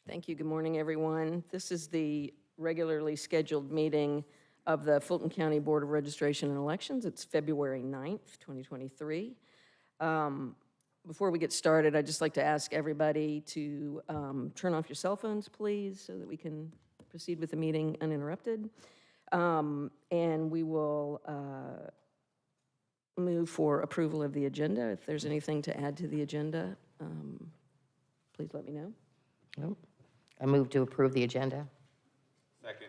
Thank you. Good morning, everyone. This is the regularly scheduled meeting of the Fulton County Board of Registration and Elections. It's February 9th, 2023. Before we get started, I'd just like to ask everybody to turn off your cell phones, please, so that we can proceed with the meeting uninterrupted. And we will move for approval of the agenda. If there's anything to add to the agenda, please let me know. Nope. I move to approve the agenda. Second.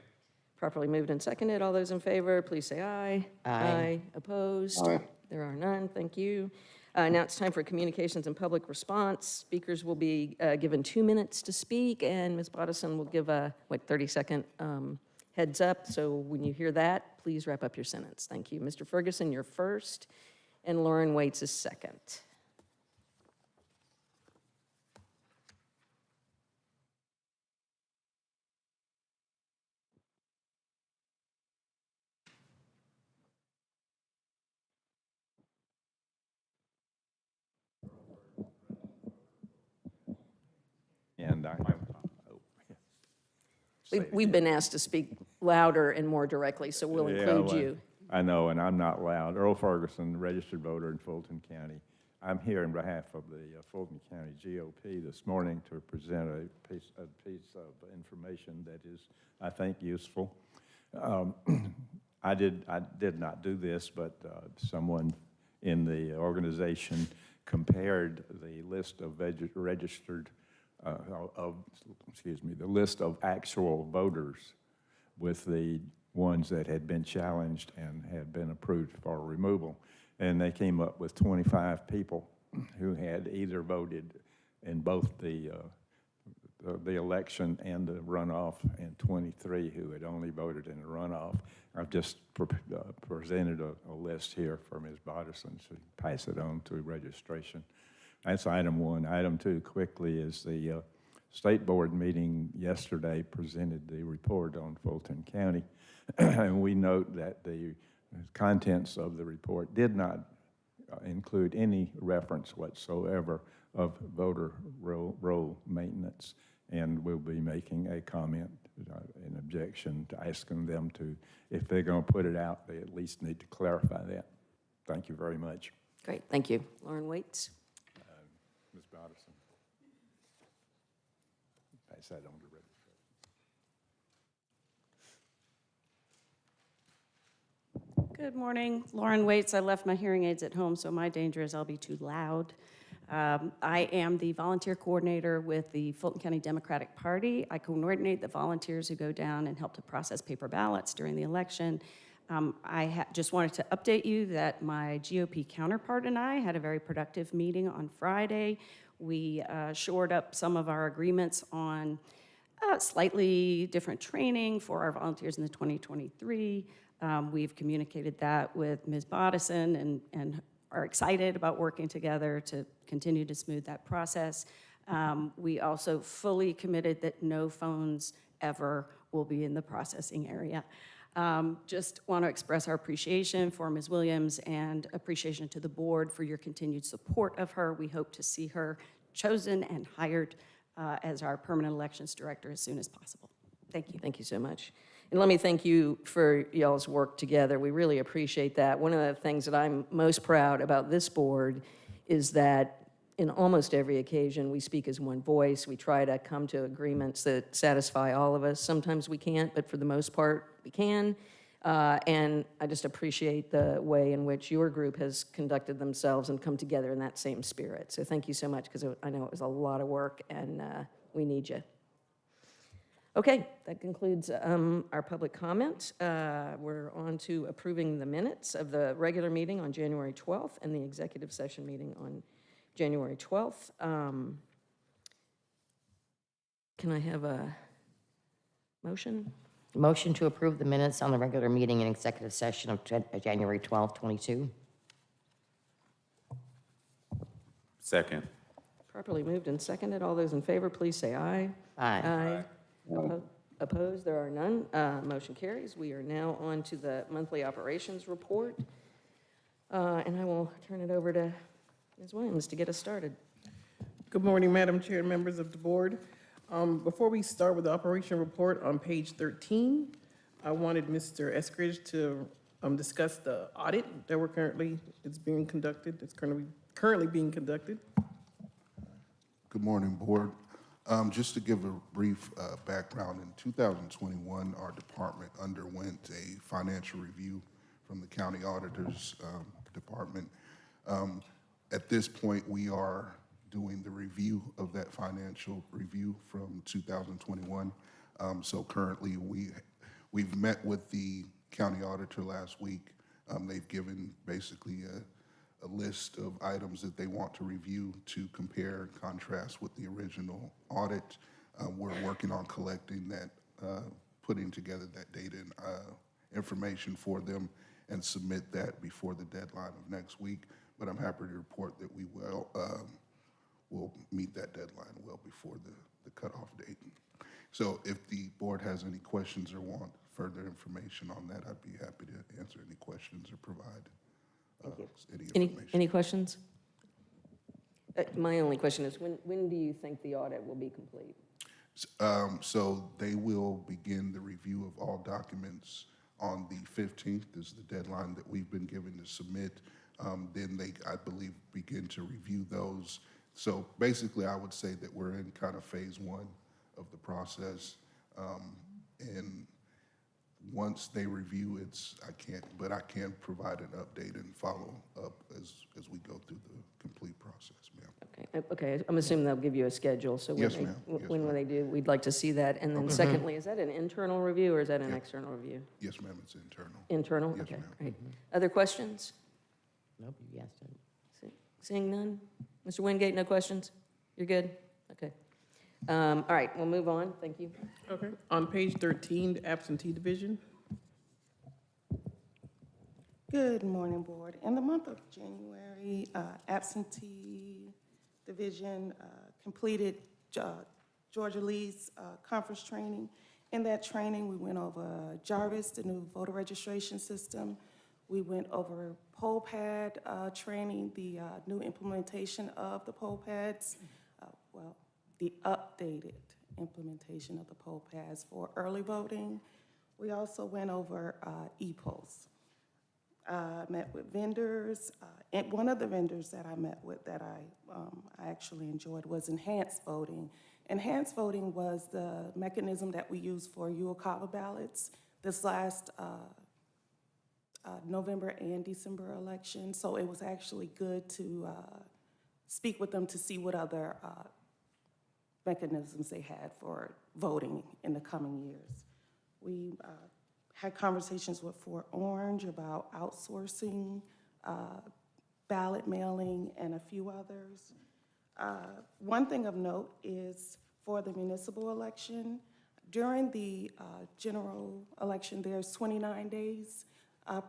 Properly moved and seconded. All those in favor, please say aye. Aye. Opposed? Aye. There are none. Thank you. Now it's time for communications and public response. Speakers will be given 2 minutes to speak, and Ms. Bodison will give a, 30-second heads up. So when you hear that, please wrap up your sentence. Thank you. Mr. Ferguson, you're first, and Lauren Waits is second. And We've been asked to speak louder and more directly, so we'll include you. I know, and I'm not loud. Earl Ferguson, registered voter in Fulton County. I'm here on behalf of the Fulton County GOP this morning to present a piece of information that is, I think, useful. I did not do this, but someone in the organization compared the list of registered the list of actual voters with the ones that had been challenged and had been approved for removal. And they came up with 25 people who had either voted in both the election and the runoff, and 23 who had only voted in the runoff. I've just presented a list here for Ms. Bodison to pass it on to registration. That's item one. Item two, quickly, is the State Board meeting yesterday presented the report on Fulton County. And we note that the contents of the report did not include any reference whatsoever of voter roll maintenance. And we'll be making a comment, an objection to asking them to, if they're going to put it out, they at least need to clarify that. Thank you very much. Great, thank you. Lauren Waits. Ms. Bodison. Pass that on to registration. Good morning, Lauren Waits. I left my hearing aids at home, so my danger is I'll be too loud. I am the volunteer coordinator with the Fulton County Democratic Party. I coordinate the volunteers who go down and help to process paper ballots during the election. I just wanted to update you that my GOP counterpart and I had a very productive meeting on Friday. We shored up some of our agreements on slightly different training for our volunteers in the 2023. We've communicated that with Ms. Bodison and are excited about working together to continue to smooth that process. We also fully committed that no phones ever will be in the processing area. Just want to express our appreciation for Ms. Williams and appreciation to the board for your continued support of her. We hope to see her chosen and hired as our permanent elections director as soon as possible. Thank you. Thank you so much. And let me thank you for y'all's work together. We really appreciate that. One of the things that I'm most proud about this board is that in almost every occasion, we speak as one voice. We try to come to agreements that satisfy all of us. Sometimes we can't, but for the most part, we can. And I just appreciate the way in which your group has conducted themselves and come together in that same spirit. So thank you so much, because I know it was a lot of work, and we need you. Okay, that concludes our public comment. We're on to approving the minutes of the regular meeting on January 12th and the executive session meeting on January 12th. Can I have a motion? Motion to approve the minutes on the regular meeting and executive session of January 12, 22. Second. Properly moved and seconded. All those in favor, please say aye. Aye. Opposed? There are none. Motion carries. We are now on to the monthly operations report. And I will turn it over to Ms. Williams to get us started. Good morning, Madam Chair and members of the board. Before we start with the operation report on page 13, I wanted Mr. Eskridge to discuss the audit that it's currently being conducted. Good morning, Board. Just to give a brief background, in 2021, our department underwent a financial review from the County Auditor's Department. At this point, we are doing the review of that financial review from 2021. So currently, we've met with the county auditor last week. They've given basically a list of items that they want to review to compare and contrast with the original audit. We're working on collecting that, putting together that data and information for them and submit that before the deadline of next week. But I'm happy to report that we will meet that deadline well before the cutoff date. So if the board has any questions or want further information on that, I'd be happy to answer any questions or provide any information. Any questions? My only question is, when do you think the audit will be complete? So they will begin the review of all documents on the 15th is the deadline that we've been given to submit. Then they, I believe, begin to review those. So basically, I would say that we're in kind of phase one of the process. And once they review, I can provide an update and follow up as we go through the complete process, ma'am. Okay, I'm assuming they'll give you a schedule, so Yes, ma'am. Yes, when ma'am. they do, we'd like to see that. And then secondly, is that an internal review or is that an external review? Yes, ma'am, it's internal. Internal? Yes, Okay, ma'am. great. Other questions? Nope, you asked it. Seeing none? Mr. Wingate, no questions? You're good? Okay. All right, we'll move on. Thank you. Okay. On page 13, the absentee division. Good morning, Board. In the month of January, absentee division completed Georgia Lee's conference training. In that training, we went over Jarvis, the new voter registration system. We went over poll pad training, the new implementation of the poll pads, the updated implementation of the poll pads for early voting. We also went over e-polls. Met with vendors, and one of the vendors that I met with that I actually enjoyed was Enhanced Voting. Enhanced Voting was the mechanism that we used for UOCAVA ballots this last November and December election. So it was actually good to speak with them to see what other mechanisms they had for voting in the coming years. We had conversations with Fort Orange about outsourcing, ballot mailing, and a few others. One thing of note is for the municipal election, during the general election, there's 29 days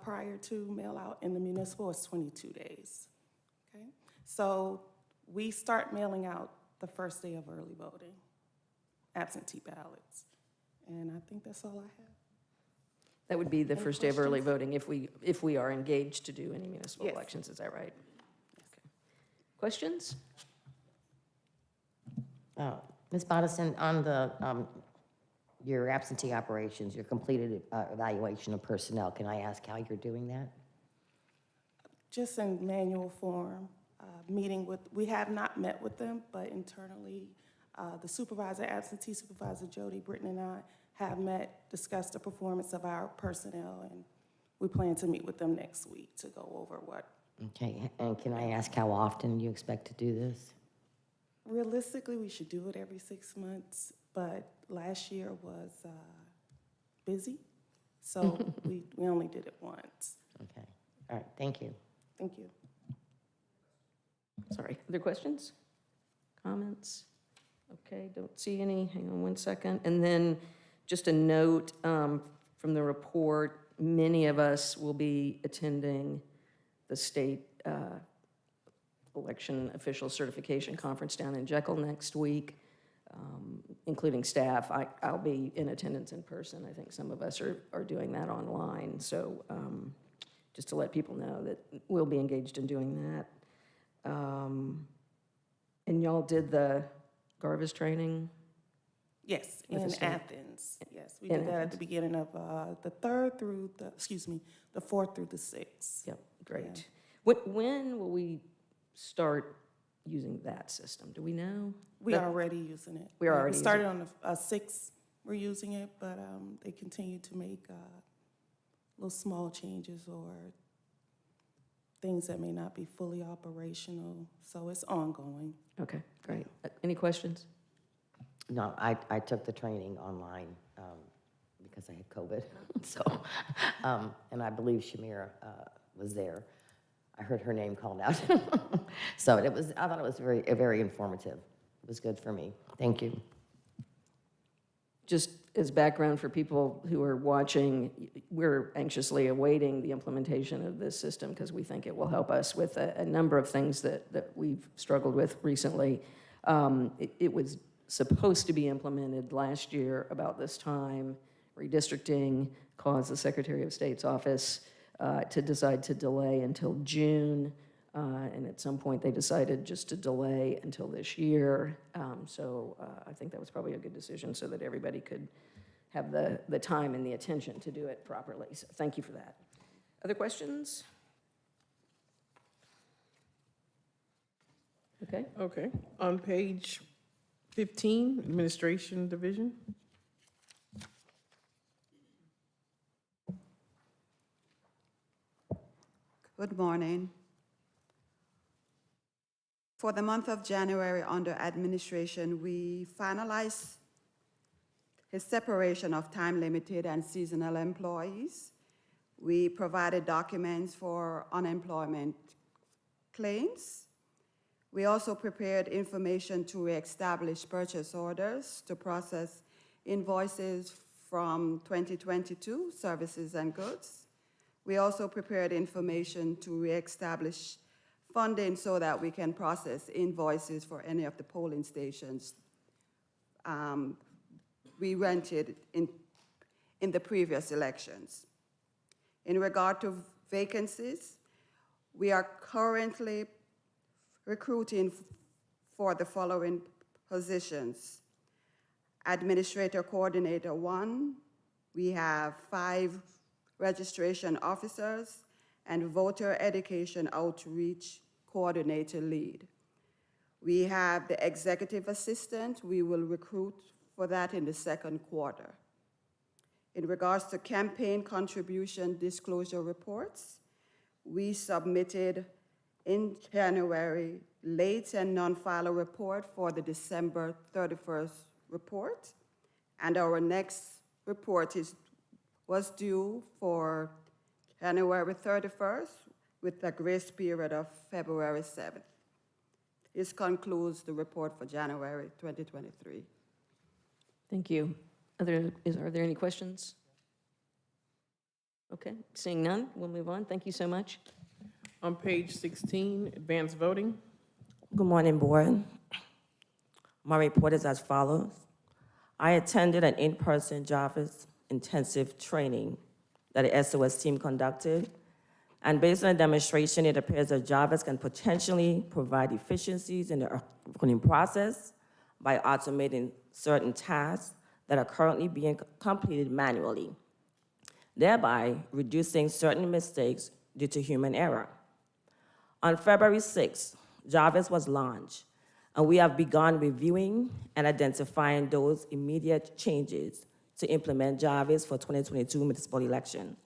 prior to mail out. In the municipal, it's 22 days, okay? So we start mailing out the first day of early voting, absentee ballots. And I think that's all I have. That would be the Any first day of early questions? voting if we are engaged to do any municipal Yes. elections, is that right? Okay. Questions? Ms. Bodison, on the, your absentee operations, your completed evaluation of personnel, can I ask how you're doing that? Just in manual form, we have not met with them, but internally, the supervisor, absentee supervisor Jody Britton and I have met, discussed the performance of our personnel, and we plan to meet with them next week to go over what. Okay, and can I ask how often you expect to do this? Realistically, we should do it every 6 months, but last year was busy, so we only did it once. Okay, all right, thank you. Thank you. Sorry, other questions? Comments? Okay, don't see any. Hang on one second. And then just a note from the report, many of us will be attending the state election official certification conference down in Jekyll next week, including staff. I'll be in attendance in person. I think some of us are doing that online. So just to let people know that we'll be engaged in doing that. And y'all did the Garvis training Yes, With the in state. Athens. Yes, we In did that at Athens. the beginning of the 3rd through the, the 4th through the 6th. Yep, great. When will we start using that system? Do we know? We That- are already using it. We are already We started on the 6th, we're using it, but they continue to make little small changes or things that may not be fully operational, so it's ongoing. Okay, great. Any questions? No, I took the training online because I had COVID, so, and I believe Shamira was there. I heard her name called out. So I thought it was very informative. It was good for me. Thank you. Just as background for people who are watching, we're anxiously awaiting the implementation of this system because we think it will help us with a number of things that we've struggled with recently. It was supposed to be implemented last year about this time. Redistricting caused the Secretary of State's office to decide to delay until June. And at some point, they decided just to delay until this year. So I think that was probably a good decision so that everybody could have the time and the attention to do it properly. So thank you for that. Other questions? Okay. Okay, on page 15, Administration Division. Good morning. For the month of January under administration, we finalized his separation of time-limited and seasonal employees. We provided documents for unemployment claims. We also prepared information to reestablish purchase orders to process invoices from 2022 services and goods. We also prepared information to reestablish funding so that we can process invoices for any of the polling stations we rented in the previous elections. In regard to vacancies, we are currently recruiting for the following positions. Administrator Coordinator 1, we have 5 registration officers, and Voter Education Outreach Coordinator Lead. We have the Executive Assistant. We will recruit for that in the 2nd quarter. In regards to campaign contribution disclosure reports, we submitted in January late and non-filer report for the December 31st report, and our next report was due for January 31st with a grace period of February 7th. This concludes the report for January 2023. Thank you. Are there any questions? Okay, seeing none, we'll move on. Thank you so much. On page 16, Advanced Voting. Good morning, Board. My report is as follows. I attended an in-person Jarvis intensive training that the SOS team conducted, and based on a demonstration, it appears that Jarvis can potentially provide efficiencies in the voting process by automating certain tasks that are currently being completed manually, thereby reducing certain mistakes due to human error. On February 6th, Jarvis was launched, and we have begun reviewing and identifying those immediate changes to implement Jarvis for 2022 municipal election,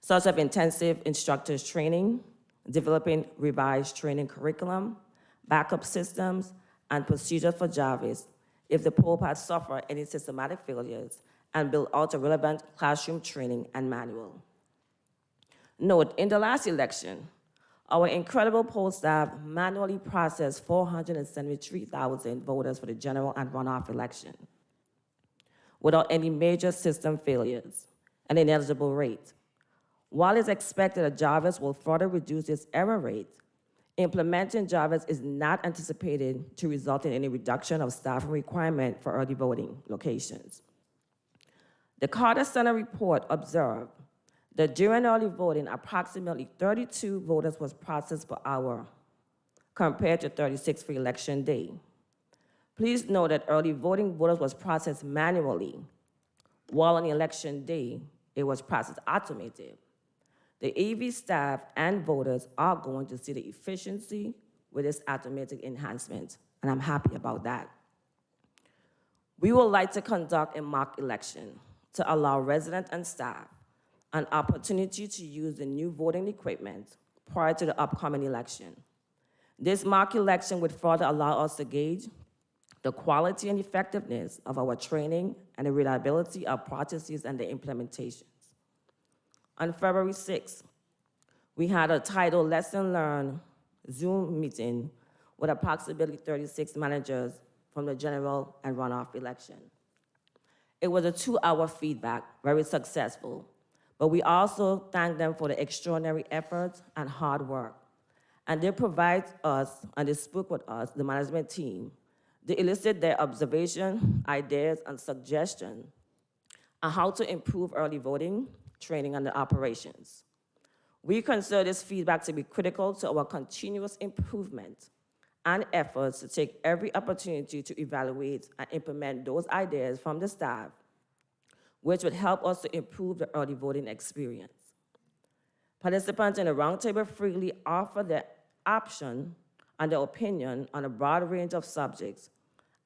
such as intensive instructors training, developing revised training curriculum, backup systems, and procedures for Jarvis if the poll has suffered any systematic failures, and build out a relevant classroom training and manual. Note, in the last election, our incredible poll staff manually processed 473,000 voters for the general and runoff election without any major system failures and ineligible rate. While it's expected that Jarvis will further reduce its error rate, implementing Jarvis is not anticipated to result in any reduction of staffing requirement for early voting locations. The Carter Center report observed that during early voting, approximately 32 voters was processed per hour, compared to 36 for election day. Please note that early voting voters was processed manually, while on election day, it was processed automated. The EV staff and voters are going to see the efficiency with this automatic enhancement, and I'm happy about that. We would like to conduct a mock election to allow residents and staff an opportunity to use the new voting equipment prior to the upcoming election. This mock election would further allow us to gauge the quality and effectiveness of our training and the reliability of processes and the implementations. On February 6th, we had a titled Lesson Learned Zoom meeting with approximately 36 managers from the general and runoff election. It was a 2-hour feedback, very successful, but we also thank them for the extraordinary effort and hard work. And they provide us, and they spoke with us, the management team. They elicit their observation, ideas, and suggestions on how to improve early voting, training, and the operations. We consider this feedback to be critical to our continuous improvement and efforts to take every opportunity to evaluate and implement those ideas from the staff, which would help us to improve the early voting experience. Participants in the roundtable freely offer their option and their opinion on a broad range of subjects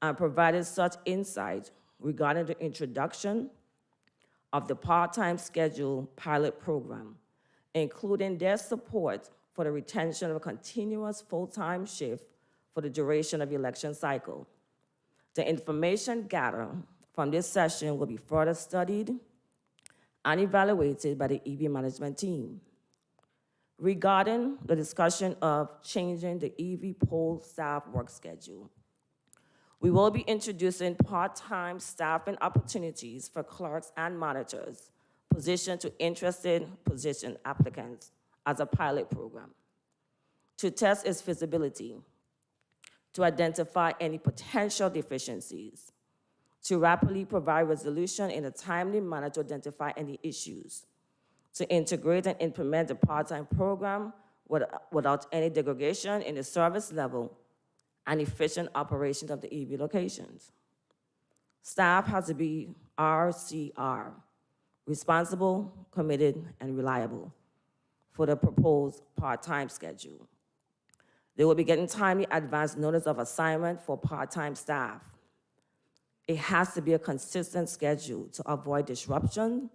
and provided such insight regarding the introduction of the part-time schedule pilot program, including their support for the retention of a continuous full-time shift for the duration of the election cycle. The information gathered from this session will be further studied and evaluated by the EV management team. Regarding the discussion of changing the EV poll staff work schedule, we will be introducing part-time staffing opportunities for clerks and monitors positioned to interested position applicants as a pilot program to test its feasibility, to identify any potential deficiencies, to rapidly provide resolution in a timely manner to identify any issues, to integrate and implement the part-time program without any degradation in the service level and efficient operation of the EV locations. Staff has to be RCR, responsible, committed, and reliable for the proposed part-time schedule. They will be getting timely advance notice of assignment for part-time staff. It has to be a consistent schedule to avoid disruption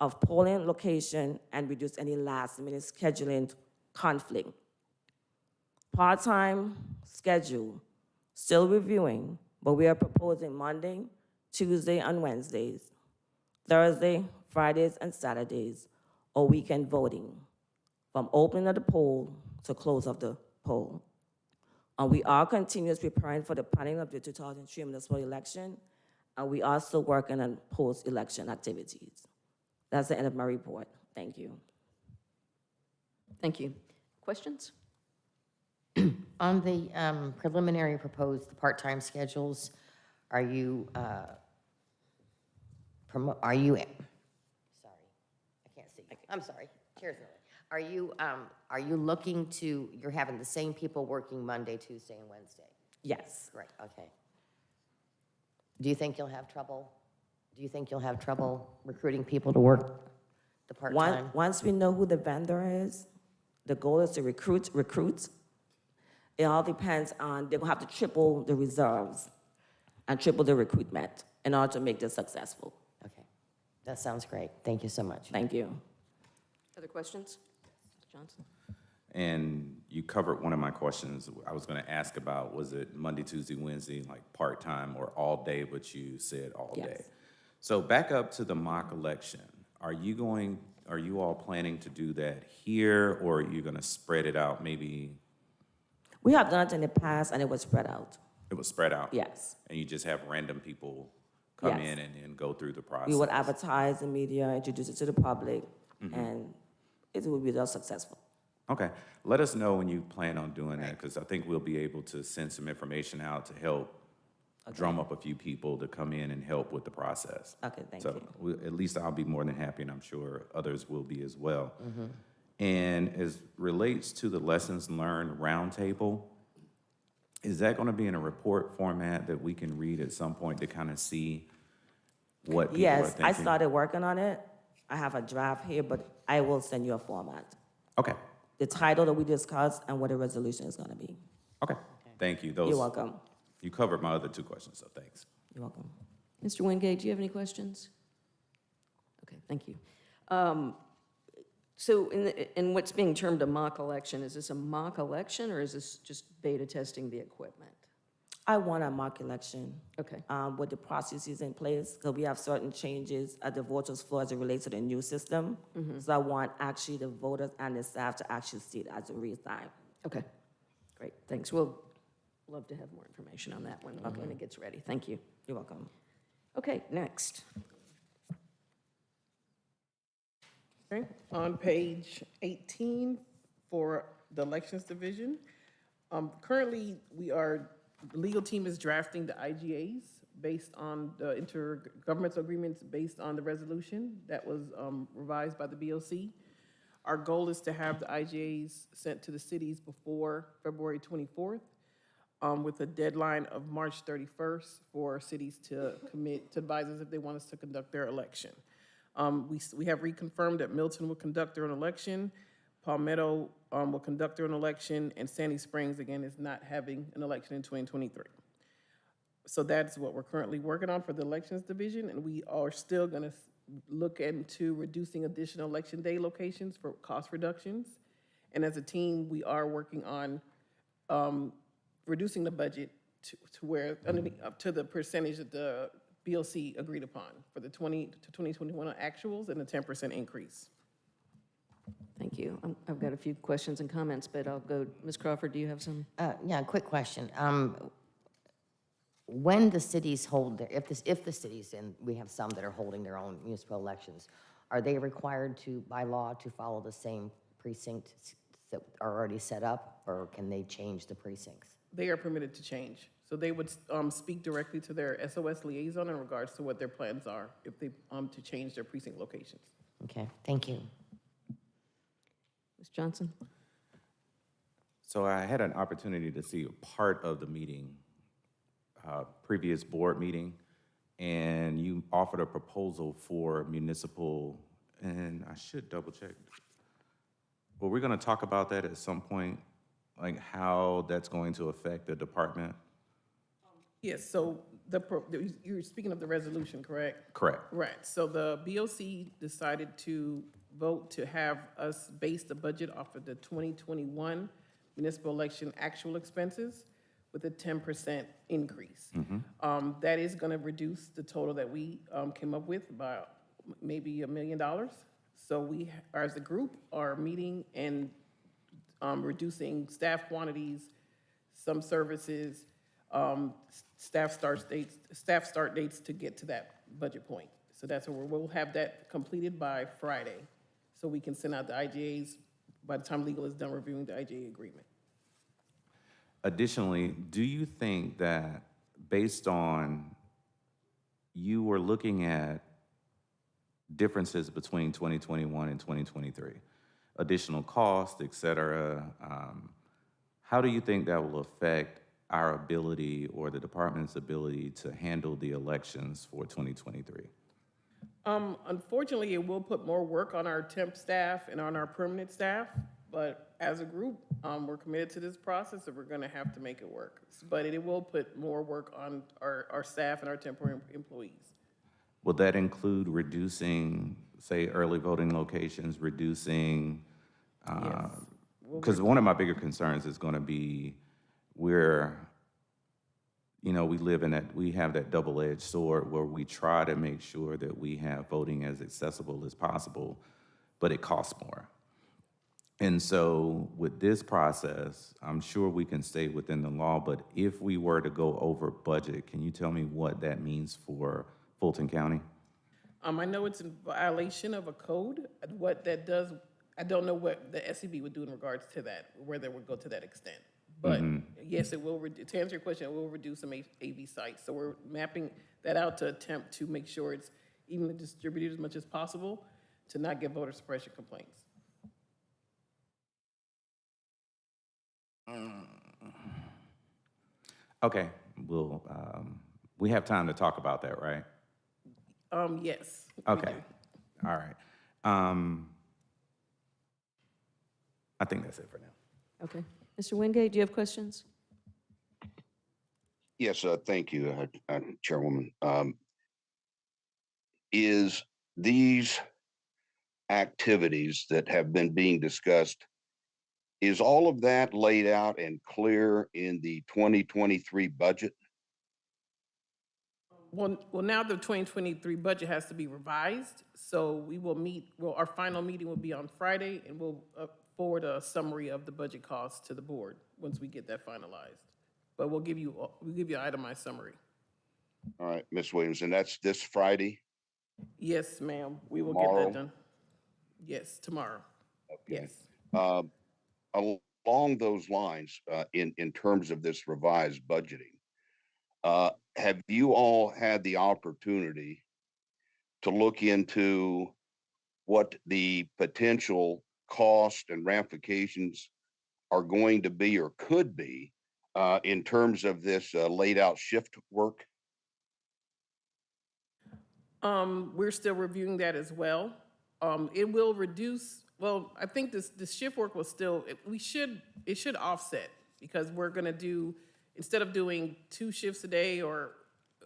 of polling location and reduce any last-minute scheduling conflict. Part-time schedule, still reviewing, but we are proposing Monday, Tuesday, and Wednesdays, Thursday, Fridays, and Saturdays, or weekend voting, from opening of the poll to close of the poll. And we are continuously preparing for the planning of the 2003 municipal election, and we are still working on post-election activities. That's the end of my report. Thank you. Thank you. Questions? On the preliminary proposed part-time schedules, are you, sorry, I can't see. I'm sorry, chair's moving. Are you looking to, you're having the same people working Monday, Tuesday, and Wednesday? Yes. Right, okay. Do you think you'll have trouble? Do you think you'll have trouble recruiting people to work the part-time? Once we know who the vendor is, the goal is to recruit. It all depends on, they will have to triple the reserves and triple the recruitment in order to make this successful. Okay, that sounds great. Thank you so much. Thank you. Other questions? Mr. Johnson? And you covered one of my questions. I was going to ask about, was it Monday, Tuesday, Wednesday, like part-time or all day, but you said all Yes. day. So back up to the mock election. Are you all planning to do that here, or are you going to spread it out maybe? We have done it in the past, and it was spread out. It was spread out? Yes. And you just have random people come Yes. in and go through the process? We would advertise in media, introduce it to the public, and it would be just successful. Okay. Let us know when you plan on doing that, because I think we'll be able to send some information out to help drum up a few people to come in and help with the process. Okay, thank So at least I'll be more than happy, and I'm sure others will be as well. And as relates to the lessons learned roundtable, Is that gonna be in a report format that we can read at some point to kind of see what people are Yes, thinking? I started working on it. I have a draft here, but I will send you a format. Okay, The title that we discussed and what the resolution is gonna be. okay, thank you. You're Those, welcome. you covered my other two questions, so thanks. You're welcome. Mr. Wingate, do you have any questions? Okay, thank you. So in what's being termed a mock election, is this a mock election or is this just beta testing the equipment? I want a mock election. Okay, With the processes in place, because we have certain changes at the voters' floor as it relates to the new system. So I want actually the voters and the staff to actually see it as a real time. okay, great, thanks. We'll love to have more information on that when it gets ready. Thank you. You're welcome. Okay, next. Okay, on page 18 for the Elections Division. Currently, the legal team is drafting the IGAs based on the intergovernmental agreements based on the resolution that was revised by the BOC. Our goal is to have the IGAs sent to the cities before February 24th, with a deadline of March 31st for cities to commit, to advise us if they want us to conduct their election. We have reconfirmed that Milton will conduct their own election, Palmetto will conduct their own election, and Sandy Springs, again, is not having an election in 2023. So that's what we're currently working on for the Elections Division, and we are still gonna look into reducing additional election day locations for cost reductions. And as a team, we are working on reducing the budget to where, up to the percentage that the BOC agreed upon for the 2021 actuals and a 10% increase. Thank you. I've got a few questions and comments, but I'll go, Ms. Crawford, do you have some? Yeah, quick question. When the cities hold their, if the cities, and we have some that are holding their own municipal elections, are they required to, by law, to follow the same precincts that are already set up, or can they change the precincts? They are permitted to change. So they would speak directly to their SOS liaison in regards to what their plans are if they, to change their precinct locations. Okay, thank you. Ms. Johnson? So I had an opportunity to see a part of the meeting, previous board meeting, and you offered a proposal for municipal, and I should double check. Were we gonna talk about that at some point, like how that's going to affect the department? Yes, so you're speaking of the resolution, correct? Correct. Right, so the BOC decided to vote to have us base the budget off of the 2021 municipal election actual expenses with a 10% increase. That is gonna reduce the total that we came up with by maybe $1 million. So we, as a group, are meeting and reducing staff quantities, some services, staff start dates to get to that budget point. So that's where we'll have that completed by Friday, so we can send out the IGAs by the time legal is done reviewing the IGA agreement. Additionally, do you think that based on you were looking at differences between 2021 and 2023, additional costs, et cetera, how do you think that will affect our ability or the department's ability to handle the elections for 2023? Unfortunately, it will put more work on our temp staff and on our permanent staff, but as a group, we're committed to this process, and we're gonna have to make it work. But it will put more work on our staff and our temporary employees. Will that include reducing, say, early voting locations, reducing? Yes. Because one of my bigger concerns is gonna be where, you know, we have that double-edged sword where we try to make sure that we have voting as accessible as possible, but it costs more. And so with this process, I'm sure we can stay within the law, but if we were to go over budget, can you tell me what that means for Fulton County? I know it's in violation of a code. What that does, I don't know what the SCB would do in regards to that, whether it would go to that extent. But yes, it will, to answer your question, it will reduce some AV sites. So we're mapping that out to attempt to make sure it's evenly distributed as much as possible to not get voter suppression complaints. Okay, we have time to talk about that, right? Yes. we Okay, do. all right. I think that's it for now. Okay. Mr. Wingate, do you have questions? Yes, thank you, Chairwoman. Is these activities that have been being discussed, is all of that laid out and clear in the 2023 budget? Well, now the 2023 budget has to be revised, so we will meet, well, our final meeting will be on Friday, and we'll forward a summary of the budget costs to the board once we get that finalized. But we'll give you an itemized summary. All right, Ms. Williams, and that's this Friday? Yes, ma'am, we will get Tomorrow? that done. Yes, tomorrow. Okay. Yes. Along those lines, in terms of this revised budgeting, have you all had the opportunity to look into what the potential cost and ramifications are going to be or could be in terms of this laid out shift work? We're still reviewing that as well. It will reduce, well, I think this shift work will still, it should offset, because we're gonna do, instead of doing 2 shifts a day, or,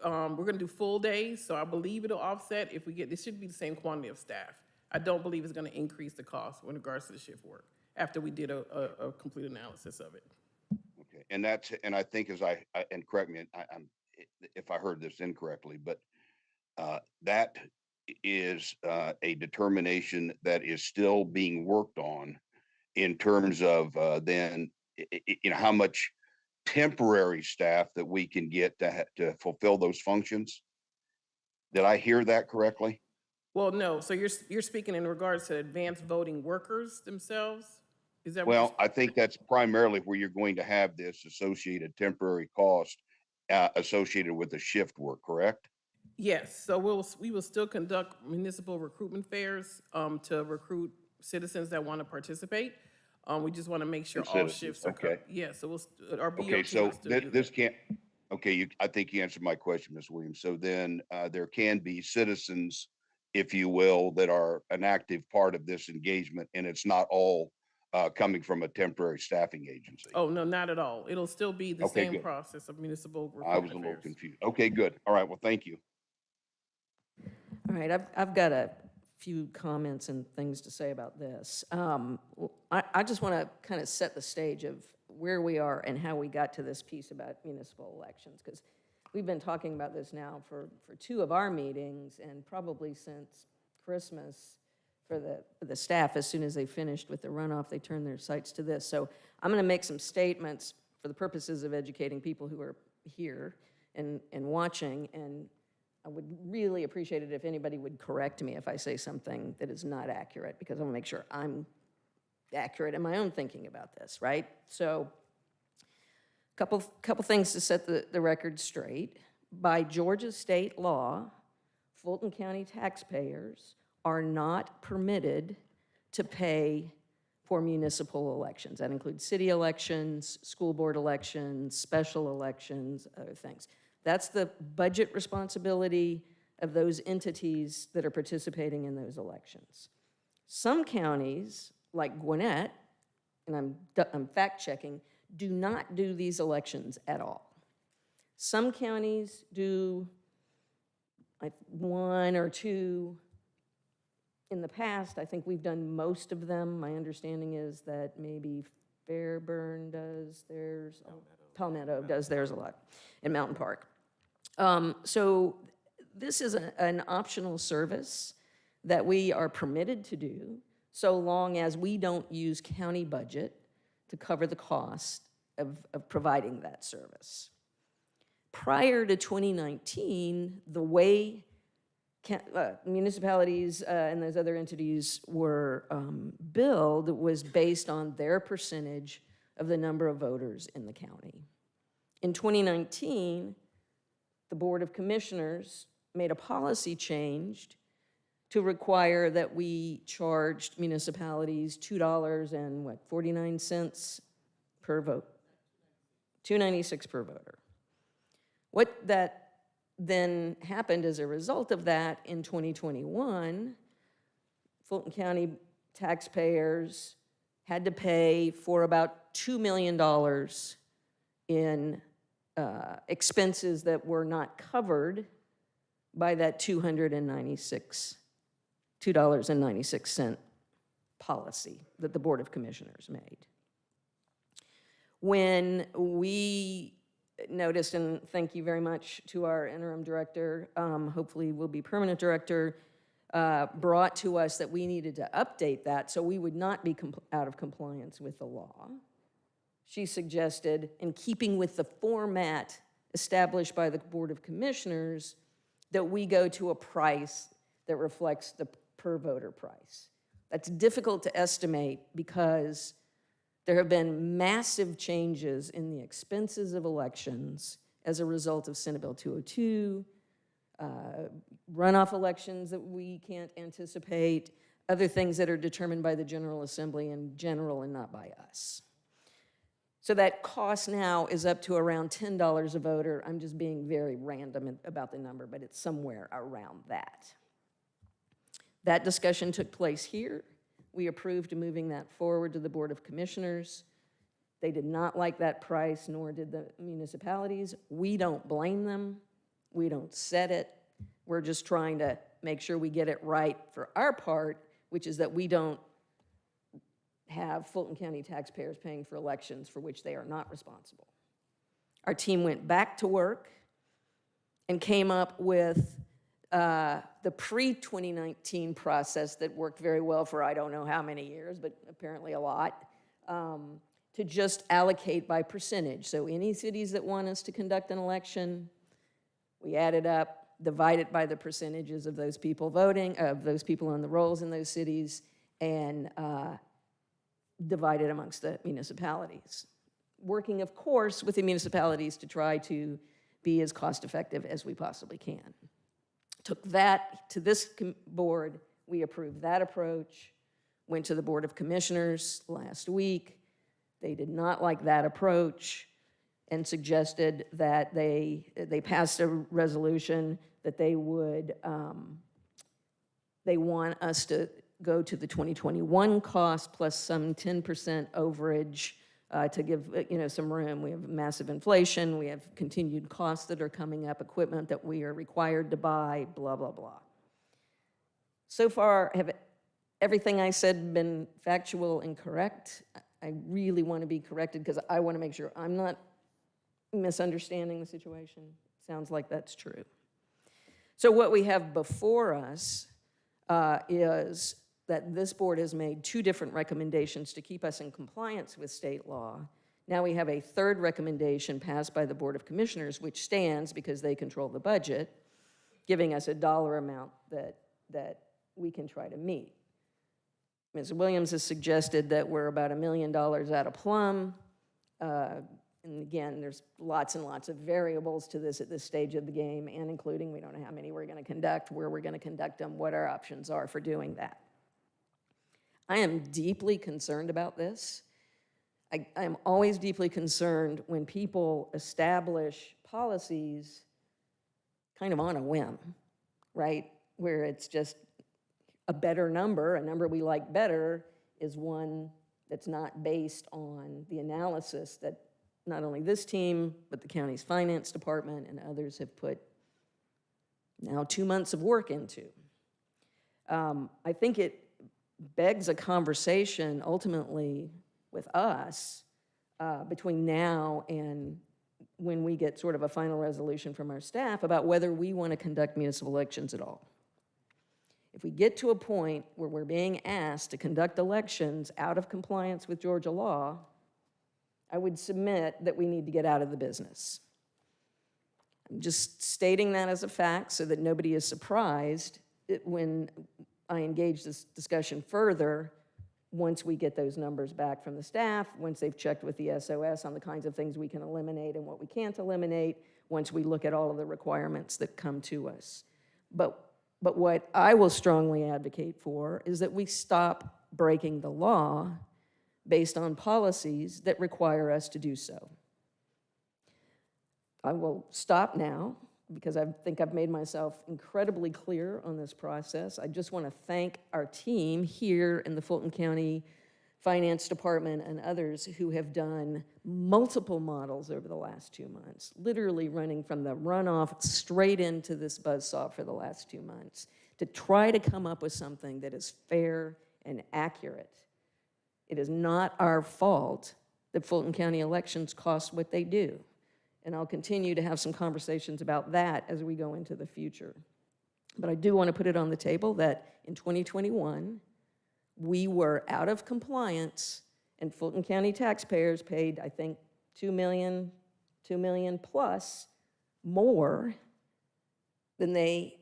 we're gonna do full days, so I believe it'll offset if we get, this should be the same quantity of staff. I don't believe it's gonna increase the cost in regards to the shift work, after we did a complete analysis of it. Okay, and and I think and correct me, if I heard this incorrectly, but that is a determination that is still being worked on in terms of then, how much temporary staff that we can get to fulfill those functions. Did I hear that correctly? Well, no, so you're speaking in regards to advanced voting workers themselves? Is that what Well, I think that's primarily where you're going to have this associated temporary cost associated with the shift work, correct? Yes, so we will still conduct municipal recruitment fairs to recruit citizens that want to participate. We just want to make sure And all citizens, shifts are okay. covered. Yeah, so our BOT Okay, will so still do this that. can't, okay, I think you answered my question, Ms. Williams. So then there can be citizens, if you will, that are an active part of this engagement, and it's not all coming from a temporary staffing agency. Oh, no, not at all. It'll still be the Okay, same good. process of municipal I was recruitment a little fairs. confused. Okay, good. All right, well, thank you. All right, I've got a few comments and things to say about this. I just want to kind of set the stage of where we are and how we got to this piece about municipal elections, because we've been talking about this now for 2 of our meetings, and probably since Christmas for the staff. As soon as they finished with the runoff, they turned their sights to this. So I'm going to make some statements for the purposes of educating people who are here and watching, and I would really appreciate it if anybody would correct me if I say something that is not accurate, because I want to make sure I'm accurate in my own thinking about this, right? So couple things to set the record straight. By Georgia state law, Fulton County taxpayers are not permitted to pay for municipal elections. That includes city elections, school board elections, special elections, other things. That's the budget responsibility of those entities that are participating in those elections. Some counties, like Gwinnett, and I'm fact-checking, do not do these elections at all. Some counties do like 1 or 2. In the past, I think we've done most of them. My understanding is that maybe Fairburn does theirs, Palmetto does theirs a lot, and Mountain Park. So this is an optional service that we are permitted to do so long as we don't use county budget to cover the cost of providing that service. Prior to 2019, the way municipalities and those other entities were billed was based on their percentage of the number of voters in the county. In 2019, the Board of Commissioners made a policy change to require that we charged municipalities $2.49 per vote, $2.96 per voter. What that then happened as a result of that in 2021, Fulton County taxpayers had to pay for about $2 million in expenses that were not covered by that $2.96 policy that the Board of Commissioners made. When we noticed, and thank you very much to our interim director, hopefully will be permanent director, brought to us that we needed to update that so we would not be out of compliance with the law. She suggested, in keeping with the format established by the Board of Commissioners, that we go to a price that reflects the per voter price. That's difficult to estimate because there have been massive changes in the expenses of elections as a result of Senate Bill 202, runoff elections that we can't anticipate, other things that are determined by the General Assembly in general and not by us. So that cost now is up to around $10 a voter. I'm just being very random about the number, but it's somewhere around that. That discussion took place here. We approved moving that forward to the Board of Commissioners. They did not like that price, nor did the municipalities. We don't blame them. We don't set it. We're just trying to make sure we get it right for our part, which is that we don't have Fulton County taxpayers paying for elections for which they are not responsible. Our team went back to work and came up with the pre-2019 process that worked very well for I don't know how many years, but apparently a lot, to just allocate by percentage. So any cities that want us to conduct an election, we add it up, divide it by the percentages of those people voting, of those people on the rolls in those cities, and divide it amongst the municipalities. Working, of course, with the municipalities to try to be as cost-effective as we possibly can. Took that to this board, we approved that approach, went to the Board of Commissioners last week. They did not like that approach and suggested that they passed a resolution that they would, they want us to go to the 2021 cost plus some 10% overage to give some room. We have massive inflation, we have continued costs that are coming up, equipment that we are required to buy, blah, blah, blah. So far, have everything I said been factual and correct? I really want to be corrected because I want to make sure I'm not misunderstanding the situation. Sounds like that's true. So what we have before us is that this board has made two different recommendations to keep us in compliance with state law. Now we have a third recommendation passed by the Board of Commissioners, which stands because they control the budget, giving us a dollar amount that we can try to meet. Ms. Williams has suggested that we're about $1 million out of plumb. And again, there's lots and lots of variables to this at this stage of the game, and including we don't know how many we're going to conduct, where we're going to conduct them, what our options are for doing that. I am deeply concerned about this. I am always deeply concerned when people establish policies kind of on a whim, right? Where it's just a better number, a number we like better, is one that's not based on the analysis that not only this team, but the county's finance department and others have put now 2 months of work into. I think it begs a conversation ultimately with us between now and when we get sort of a final resolution from our staff about whether we want to conduct municipal elections at all. If we get to a point where we're being asked to conduct elections out of compliance with Georgia law, I would submit that we need to get out of the business. I'm just stating that as a fact so that nobody is surprised when I engage this discussion further once we get those numbers back from the staff, once they've checked with the SOS on the kinds of things we can eliminate and what we can't eliminate, once we look at all of the requirements that come to us. But what I will strongly advocate for is that we stop breaking the law based on policies that require us to do so. I will stop now because I think I've made myself incredibly clear on this process. I just want to thank our team here in the Fulton County Finance Department and others who have done multiple models over the last 2 months, literally running from the runoff straight into this buzzsaw for the last 2 months to try to come up with something that is fair and accurate. It is not our fault that Fulton County elections cost what they do. And I'll continue to have some conversations about that as we go into the future. But I do want to put it on the table that in 2021, we were out of compliance, and Fulton County taxpayers paid, I think, $2 million plus more than they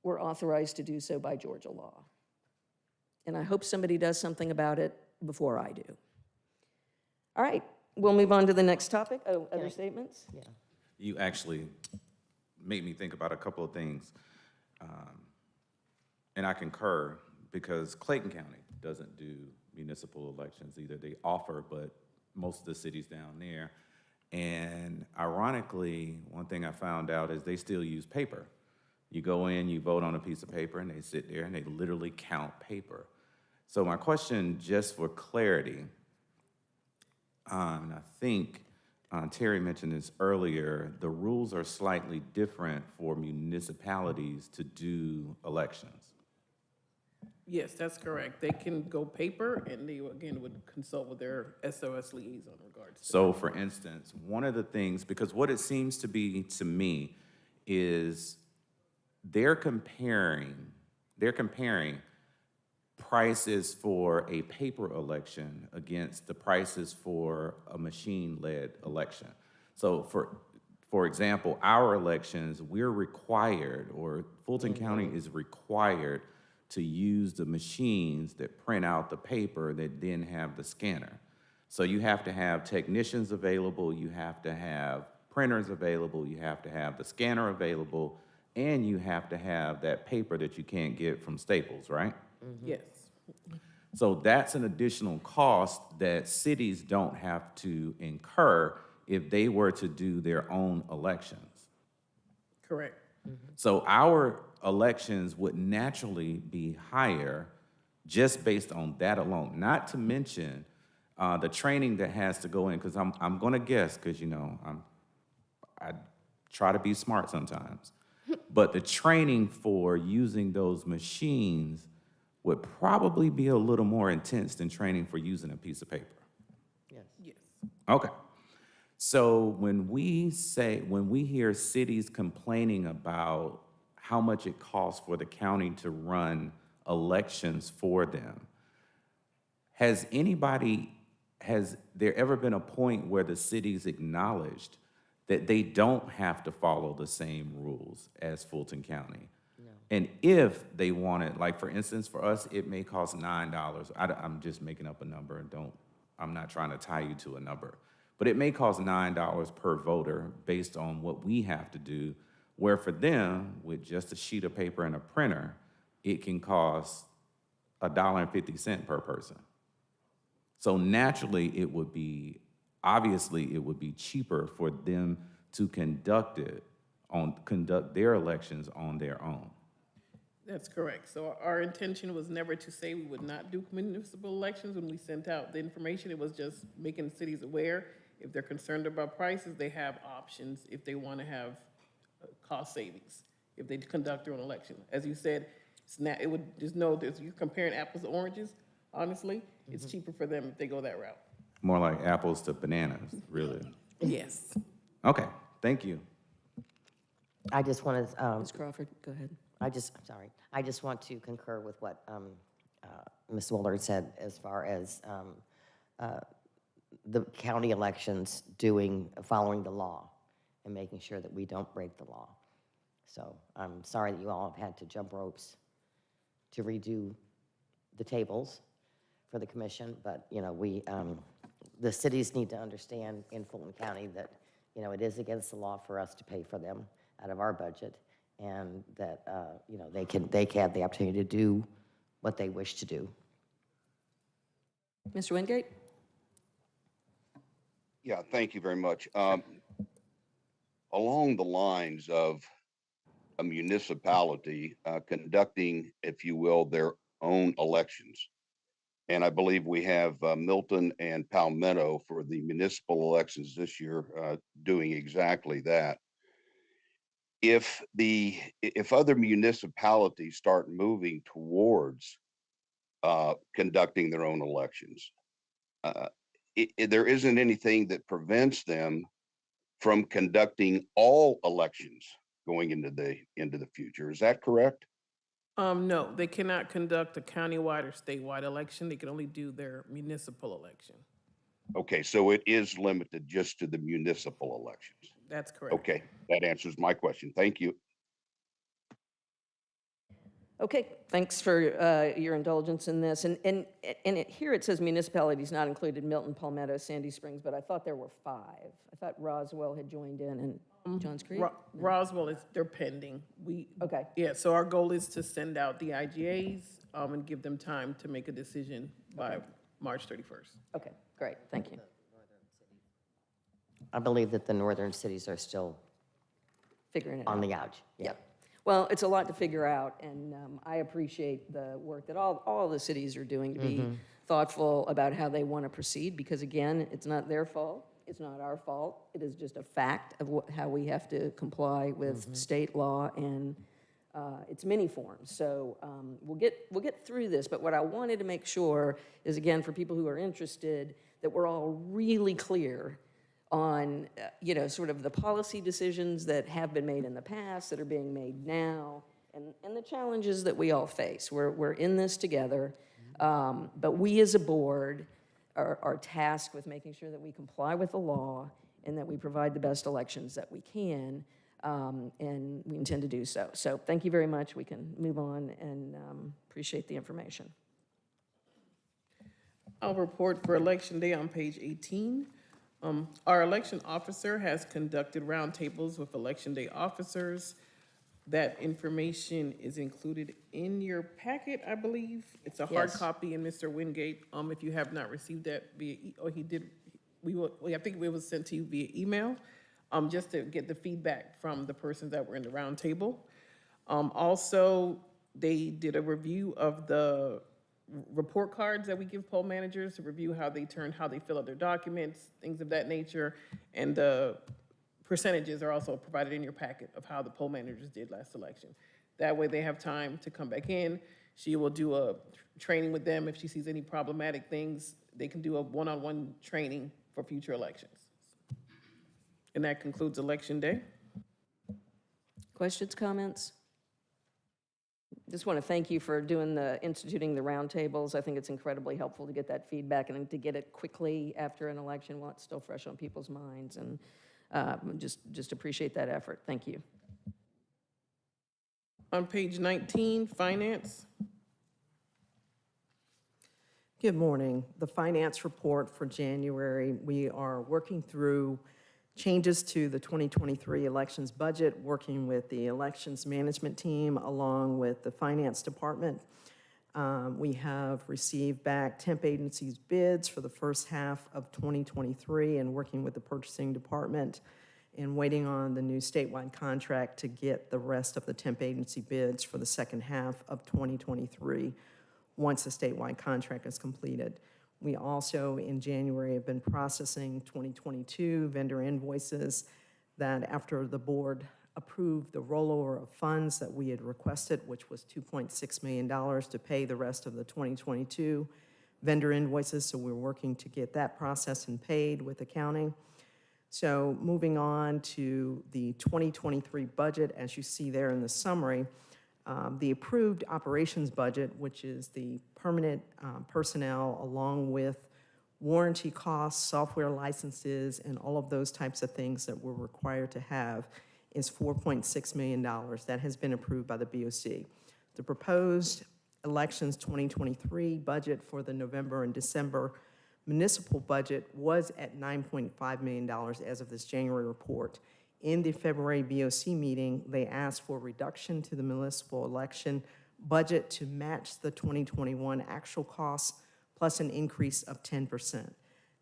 were authorized to do so by Georgia law. And I hope somebody does something about it before I do. All right, we'll move on to the next topic. Oh, other statements? Yeah. You actually made me think about a couple of things. And I concur, because Clayton County doesn't do municipal elections either. They offer, but most of the cities down there. And ironically, one thing I found out is they still use paper. You go in, you vote on a piece of paper, and they sit there and they literally count paper. So my question, just for clarity, and I think Terry mentioned this earlier, the rules are slightly different for municipalities to do elections. Yes, that's correct. They can go paper, and they, again, would consult with their SOS liaison in regards to. So for instance, one of the things, because what it seems to be to me is they're comparing prices for a paper election against the prices for a machine-led election. So for example, our elections, we're required, or Fulton County is required to use the machines that print out the paper that then have the scanner. So you have to have technicians available, you have to have printers available, you have to have the scanner available, and you have to have that paper that you can't get from Staples, right? Yes. So that's an additional cost that cities don't have to incur if they were to do their own elections. Correct. So our elections would naturally be higher just based on that alone. Not to mention the training that has to go in, because I'm going to guess, because I try to be smart sometimes, but the training for using those machines would probably be a little more intense than training for using a piece of paper. Yes. Yes. Okay. So when we hear cities complaining about how much it costs for the county to run elections for them, has there ever been a point where the cities acknowledged that they don't have to follow the same rules as Fulton County? No. And if they wanted, like for instance, for us, it may cost $9. I'm just making up a number, I'm not trying to tie you to a number. But it may cost $9 per voter based on what we have to do, where for them, with just a sheet of paper and a printer, it can cost $1.50 per person. So naturally, it would be cheaper for them to conduct their elections on their own. That's correct. So our intention was never to say we would not do municipal elections when we sent out the information. It was just making cities aware. If they're concerned about prices, they have options if they want to have cost savings, if they conduct their own election. As you said, it would just know that you're comparing apples to oranges, honestly, it's cheaper for them if they go that route. More like apples to bananas, really. Yes. Okay, thank you. I just want to, Ms. Crawford, go ahead. I just want to concur with what Ms. Willard said as far as the county elections following the law and making sure that we don't break the law. So I'm sorry that you all have had to jump ropes to redo the tables for the commission, but the cities need to understand in Fulton County that it is against the law for us to pay for them out of our budget, and that they can have the opportunity to do what they wish to do. Mr. Wingate? Yeah, thank you very much. along the lines of a municipality conducting, if you will, their own elections. And I believe we have Milton and Palmetto for the municipal elections this year doing exactly that. If other municipalities start moving towards conducting their own elections, uh, there isn't anything that prevents them from conducting all elections going into the future. Is that correct? No, they cannot conduct a countywide or statewide election. They can only do their municipal election. Okay, so it is limited just to the municipal elections. That's correct. Okay, that answers my question. Thank you. Okay, thanks for your indulgence in this. Here it says municipalities not included, Milton, Palmetto, Sandy Springs, but I thought there were 5. I thought Roswell had joined in and Johns Creek? Roswell they're pending. Okay. Yeah, so our goal is to send out the IGAs and give them time to make a decision by March 31st. Okay, great, thank you. I believe that the northern cities are still Figuring it on out. the ouch. Yeah. Well, it's a lot to figure out, and I appreciate the work that all the cities are doing to be thoughtful about how they want to proceed, because again, it's not their fault, it's not our fault, it is just a fact of how we have to comply with state law and its many forms. So we'll get through this, but what I wanted to make sure is, again, for people who are interested, that we're all really clear on, sort of the policy decisions that have been made in the past, that are being made now, and the challenges that we all face. We're in this together, but we as a board are tasked with making sure that we comply with the law and that we provide the best elections that we can, and we intend to do so. So thank you very much. We can move on, and appreciate the information. I'll report for Election Day on page 18. Our election officer has conducted roundtables with Election Day officers. That information is included in your packet, I believe. It's a hard Yes. copy, and Mr. Wingate, if you have not received that via, he did, I think it was sent to you via email, just to get the feedback from the persons that were in the roundtable. Also, they did a review of the report cards that we give poll managers to review how they fill out their documents, things of that nature. And the percentages are also provided in your packet of how the poll managers did last election. That way they have time to come back in. She will do a training with them. If she sees any problematic things, they can do a one-on-one training for future elections. And that concludes Election Day. Questions, comments? Just want to thank you for instituting the roundtables. I think it's incredibly helpful to get that feedback and to get it quickly after an election while it's still fresh on people's minds. And just appreciate that effort. Thank you. On page 19, Finance. Good morning. The finance report for January, we are working through changes to the 2023 elections budget, working with the elections management team along with the finance department. We have received back temp agencies' bids for the first half of 2023 and working with the purchasing department and waiting on the new statewide contract to get the rest of the temp agency bids for the second half of 2023 once the statewide contract is completed. We also, in January, have been processing 2022 vendor invoices that, after the board approved the rollover of funds that we had requested, which was $2.6 million to pay the rest of the 2022 vendor invoices. So we're working to get that processed and paid with accounting. So moving on to the 2023 budget, as you see there in the summary, the approved operations budget, which is the permanent personnel along with warranty costs, software licenses, and all of those types of things that we're required to have, is $4.6 million. That has been approved by the BOC. The proposed elections 2023 budget for the November and December municipal budget was at $9.5 million as of this January report. In the February BOC meeting, they asked for a reduction to the municipal election budget to match the 2021 actual costs, plus an increase of 10%.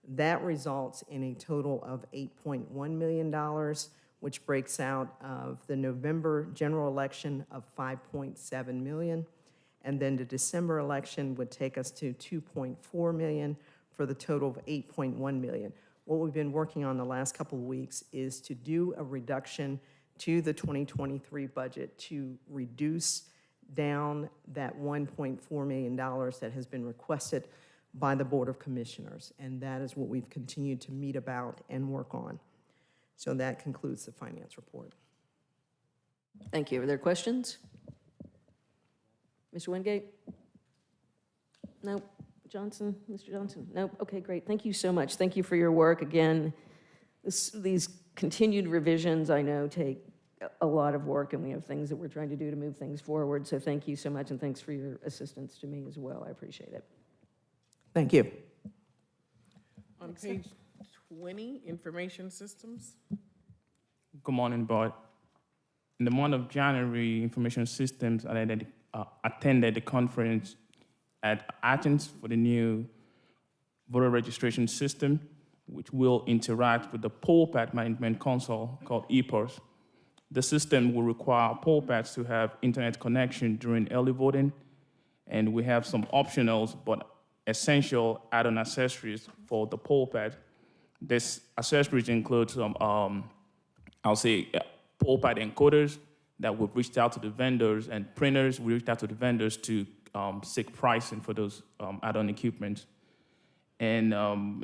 That results in a total of $8.1 million, which breaks out of the November general election of 5.7 million, and then the December election would take us to 2.4 million for the total of 8.1 million. What we've been working on the last couple of weeks is to do a reduction to the 2023 budget to reduce down that $1.4 million that has been requested by the Board of Commissioners. And that is what we've continued to meet about and work on. So that concludes the finance report. Thank you. Are there questions? Mr. Wingate? No. Johnson? Mr. Johnson? No? Okay, great. Thank you so much. Thank you for your work. Again, these continued revisions, I know, take a lot of work, and we have things that we're trying to do to move things forward. So thank you so much, and thanks for your assistance to me as well. I appreciate it. Thank you. On page 20, information systems. Good morning, Board. In the month of January, Information Systems attended the conference at Athens for the new voter registration system, which will interact with the poll pad management console called EPOS. The system will require poll pads to have internet connection during early voting, and we have some optionals but essential add-on accessories for the poll pad. These accessories include some, poll pad encoders that we've reached out to the vendors, and printers. We reached out to the vendors to seek pricing for those add-on equipment. And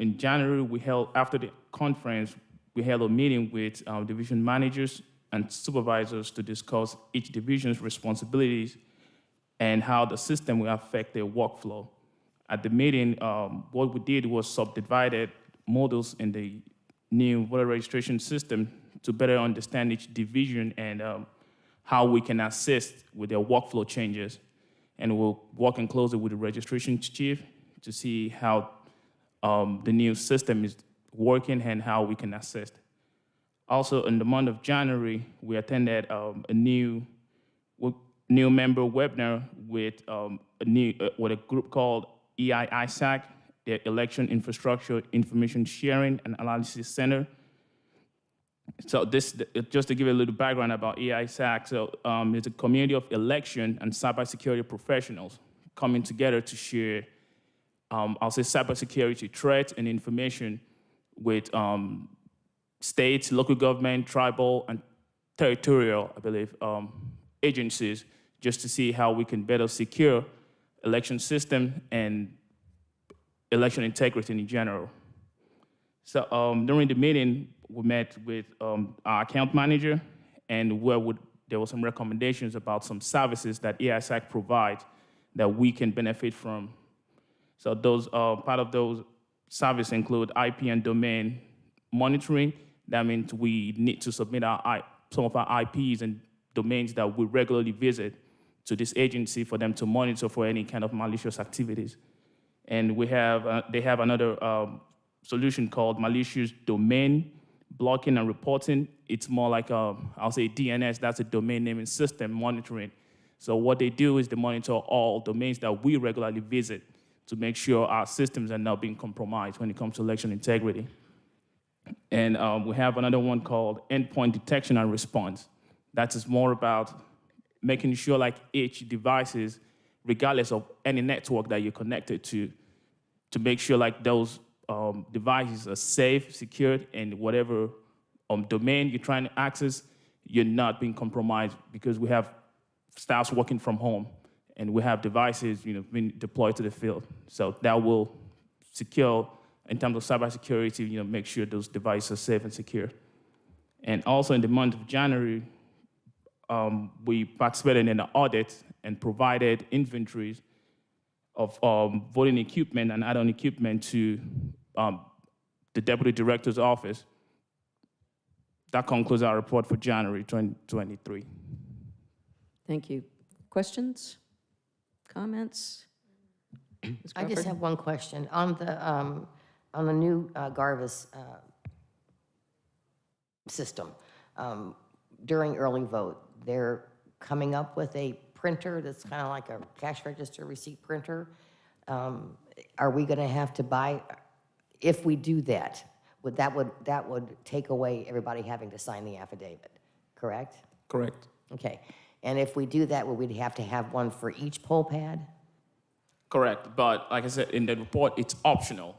in January, after the conference, we held a meeting with division managers and supervisors to discuss each division's responsibilities and how the system will affect their workflow. At the meeting, what we did was subdivided modules in the new voter registration system to better understand each division and how we can assist with their workflow changes. And we're working closely with the registration chief to see how the new system is working and how we can assist. Also, in the month of January, we attended a new member webinar with a group called EISAC, the Election Infrastructure Information Sharing and Analysis Center. So this, just to give you a little background about EISAC, so it's a community of election and cybersecurity professionals coming together to share, cybersecurity threats and information with states, local government, tribal, and territorial, I believe, agencies, just to see how we can better secure election system and election integrity in general. So during the meeting, we met with our account manager, and there were some recommendations about some services that EISAC provides that we can benefit from. So those part of those services include IP and domain monitoring. That means we need to submit some of our IPs and domains that we regularly visit to this agency for them to monitor for any kind of malicious activities. And we have they have another solution called malicious domain blocking and reporting. It's more like DNS, that's a domain naming system monitoring. So what they do is they monitor all domains that we regularly visit to make sure our systems are not being compromised when it comes to election integrity. And we have another one called endpoint detection and response. That is more about making sure like each devices, regardless of any network that you're connected to make sure like those devices are safe, secured, and whatever domain you're trying to access, you're not being compromised, because we have staffs working from home and we have devices being deployed to the field. So that will secure, in terms of cybersecurity, make sure those devices are safe and secure. And also in the month of January, we participated in an audit and provided inventories of voting equipment and add-on equipment to the Deputy Director's office. That concludes our report for January 2023. Thank you. Questions? Comments? Ms. I just Crawford? have one question. On the new Garvis system, during early vote, they're coming up with a printer that's kind of like a cash register receipt printer. Are we going to have to buy, if we do that, that would take away everybody having to sign the affidavit, correct? Correct. Okay, and if we do that, would we have to have one for each poll pad? Correct. But like I said, in the report, it's optional.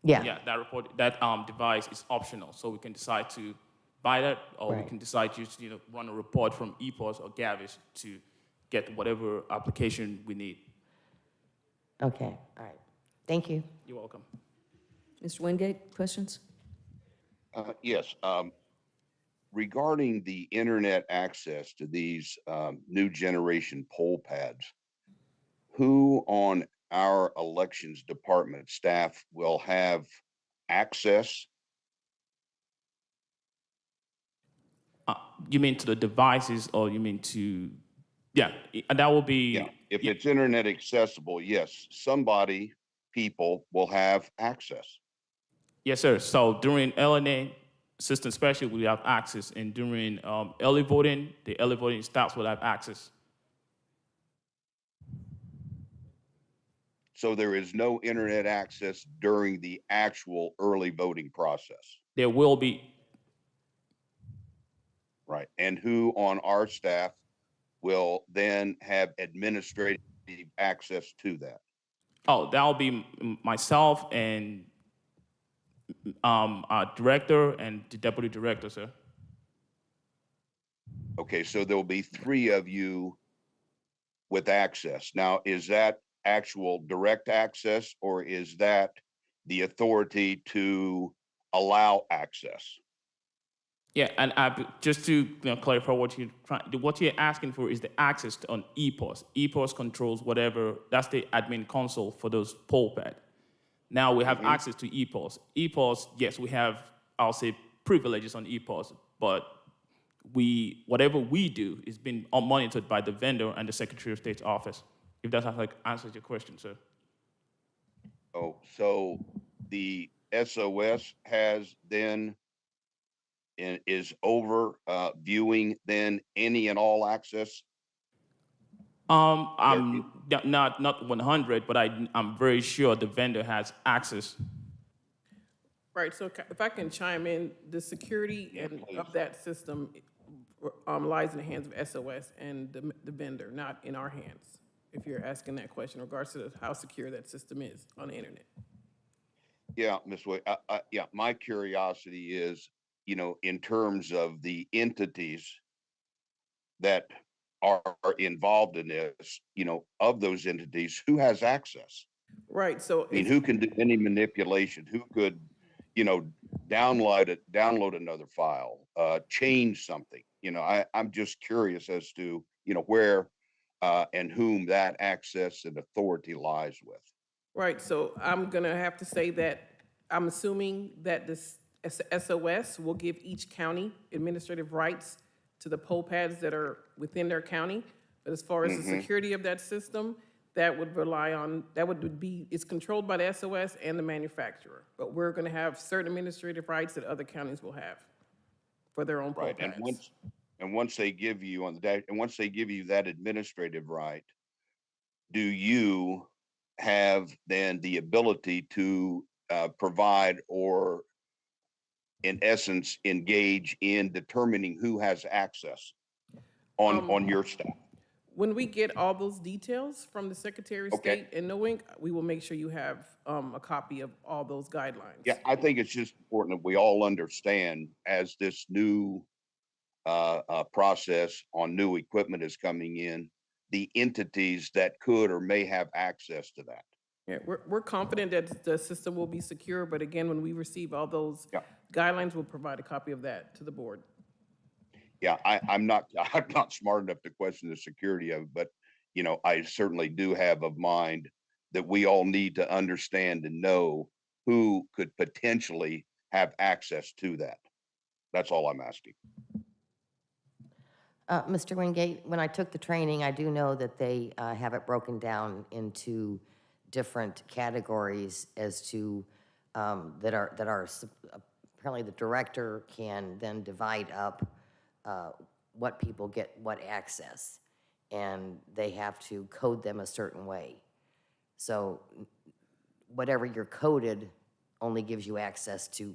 Yeah. Yeah, that report, that device is optional. So we can decide to buy that, or we Right. can decide to run a report from EPOS or Gavis to get whatever application we need. Okay, all right. Thank you. You're welcome. Mr. Wingate, questions? Yes, regarding the internet access to these new generation poll pads, who on our elections department staff will have access? You mean to the devices, or you mean to, yeah, that will be, Yeah, if it's internet accessible, yes, people will have access. yes, sir. So during LNA system special, we have access, and during early voting, the early voting staffs will have access. So there is no internet access during the actual early voting process, There will be, right? And who on our staff will then have administrative access to that? oh, that will be myself and our director and the deputy director, sir. Okay, so there'll be 3 of you with access. Now, is that actual direct access, or is that the authority to allow access? Yeah, and just to clarify what you're asking for is the access on EPOS. EPOS controls whatever, that's the admin console for those poll pad. Now we have access to EPOS. EPOS, yes, we have, I'll say, privileges on EPOS, but whatever we do is being monitored by the vendor and the Secretary of State's office. If that answers your question, sir. Oh, so the SOS has then is over viewing then any and all access? I'm not 100, but I'm very sure the vendor has access. Right, so if I can chime in, the security of that system lies in the hands of SOS and the vendor, not in our hands, if you're asking that question in regards to how secure that system is on the internet. Yeah, Ms. Wade, yeah, my curiosity is, in terms of the entities that are involved in this, of those entities, who has access? Right, so I mean, who can do any manipulation? Who could, download another file, change something? I'm just curious as to, where and whom that access and authority lies with. right, so I'm gonna have to say that I'm assuming that this SOS will give each county administrative rights to the poll pads that are within their county. But as far as the security of that system, that would it's controlled by the SOS and the manufacturer. But we're gonna have certain administrative rights that other counties will have for their own poll Right, pads. and once they give you that administrative right, do you have then the ability to provide, or in essence, engage in determining who has access on your staff? When we get all those details from the Secretary of Okay. State and NOINC, we will make sure you have a copy of all those guidelines. Yeah, I think it's just important that we all understand, as this new process on new equipment is coming in, the entities that could or may have access to that. Yeah, we're confident that the system will be secure, but again, when we receive all those Yeah. guidelines, we'll provide a copy of that to the board. Yeah, I'm not I'm not smart enough to question the security of it, but I certainly do have of mind that we all need to understand and know who could potentially have access to that. That's all I'm asking. Mr. Wingate, when I took the training, I do know that they have it broken down into different categories as to, apparently the director can then divide up what people get what access, and they have to code them a certain way. So whatever you're coded only gives you access to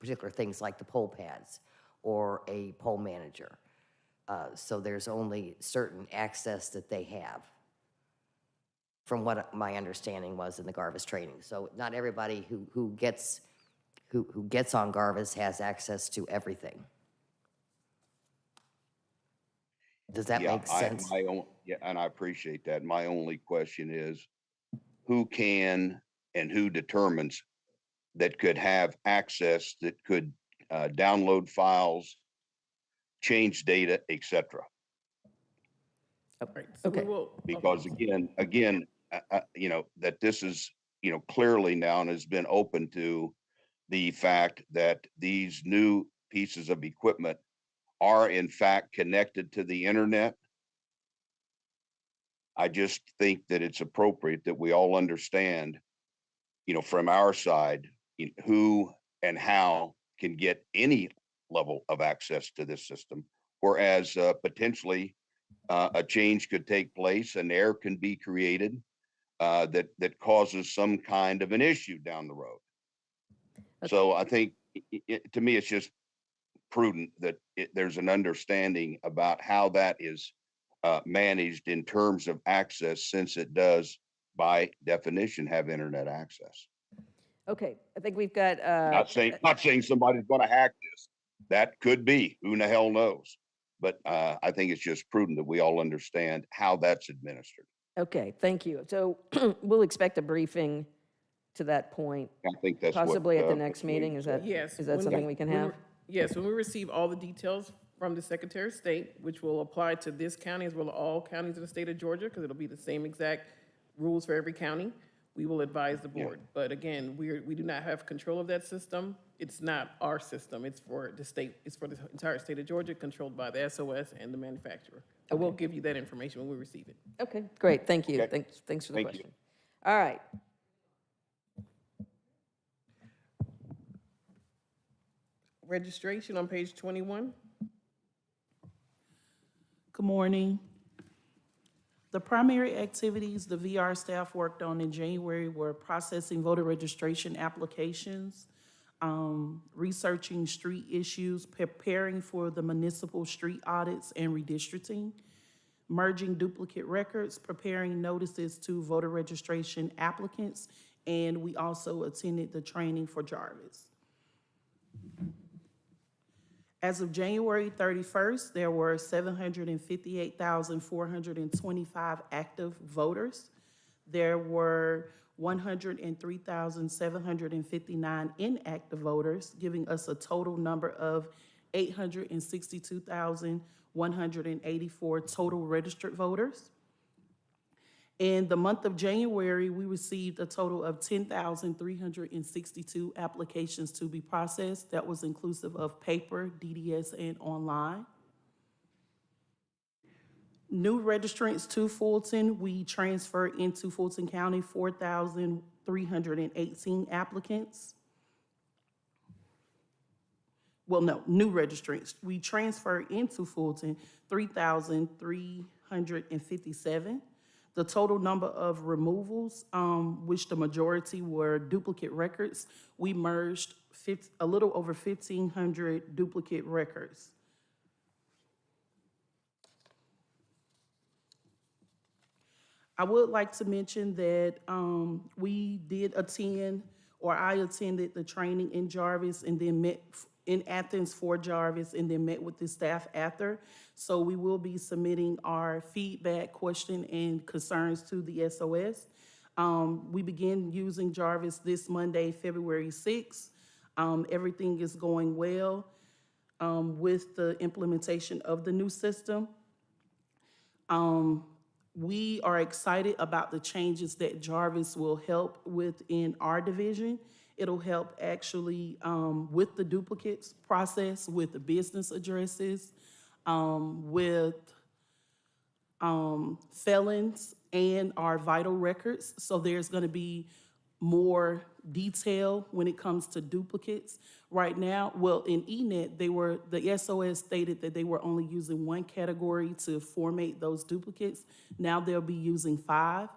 particular things like the poll pads or a poll manager. So there's only certain access that they have, from what my understanding was in the Garvis training. So not everybody who gets on Garvis has access to everything. Does that make sense? Yeah, and I appreciate that. My only question is, who can and who determines that could have access, that could download files, change data, et cetera? Right, so we Okay. will. Because again, you know, that this is, you know, clearly now and has been open to the fact that these new pieces of equipment are in fact connected to the internet. I just think that it's appropriate that we all understand, you know, from our side, who and how can get any level of access to this system, whereas potentially a change could take place, an error can be created that causes some kind of an issue down the road. So I think, to me, it's just prudent that there's an understanding about how that is managed in terms of access, since it does, by definition, have internet access. Okay, I think we've got, Not saying somebody's going to hack this. That could be. Who in the hell knows? But I think it's just prudent that we all understand how that's administered. okay, thank you. So we'll expect a briefing to that point, I think that's what, possibly at the next meeting. Is that, Yes. is that when something we can have? Yes, when we receive all the details from the Secretary of State, which will apply to this county as well as all counties in the state of Georgia, because it'll be the same exact rules for every county, we will advise the board. But again, we do not have control of that system. It's not our system. It's for the state, it's for the entire state of Georgia, controlled by the SOS and the manufacturer. But we'll give you that information when we receive it. Okay, great, thank you. Okay. Thanks for the Thank you. question. All right. Registration on page 21. Good morning. The primary activities the VR staff worked on in January were processing voter registration applications, researching street issues, preparing for the municipal street audits and redistricting, merging duplicate records, preparing notices to voter registration applicants, and we also attended the training for Jarvis. As of January 31st, there were 758,425 active voters. There were 103,759 inactive voters, giving us a total number of 862,184 total registered voters. In the month of January, we received a total of 10,362 applications to be processed. That was inclusive of paper, DDS, and online. New registrants to Fulton, we transferred into Fulton County 4,318 applicants. Well, no, new registrants. We transferred into Fulton 3,357. The total number of removals, which the majority were duplicate records, we merged a little over 1,500 duplicate records. I would like to mention that we did attend, or I attended the training in Jarvis and then met in Athens for Jarvis and then met with the staff after. So we will be submitting our feedback, question, and concerns to the SOS. We begin using Jarvis this Monday, February 6th. Everything is going well with the implementation of the new system. We are excited about the changes that Jarvis will help with in our division. It'll help actually with the duplicates process, with the business addresses, with felons and our vital records. So there's going to be more detail when it comes to duplicates. Right now, well, in ENET, the SOS stated that they were only using one category to formate those duplicates. Now they'll be using 5.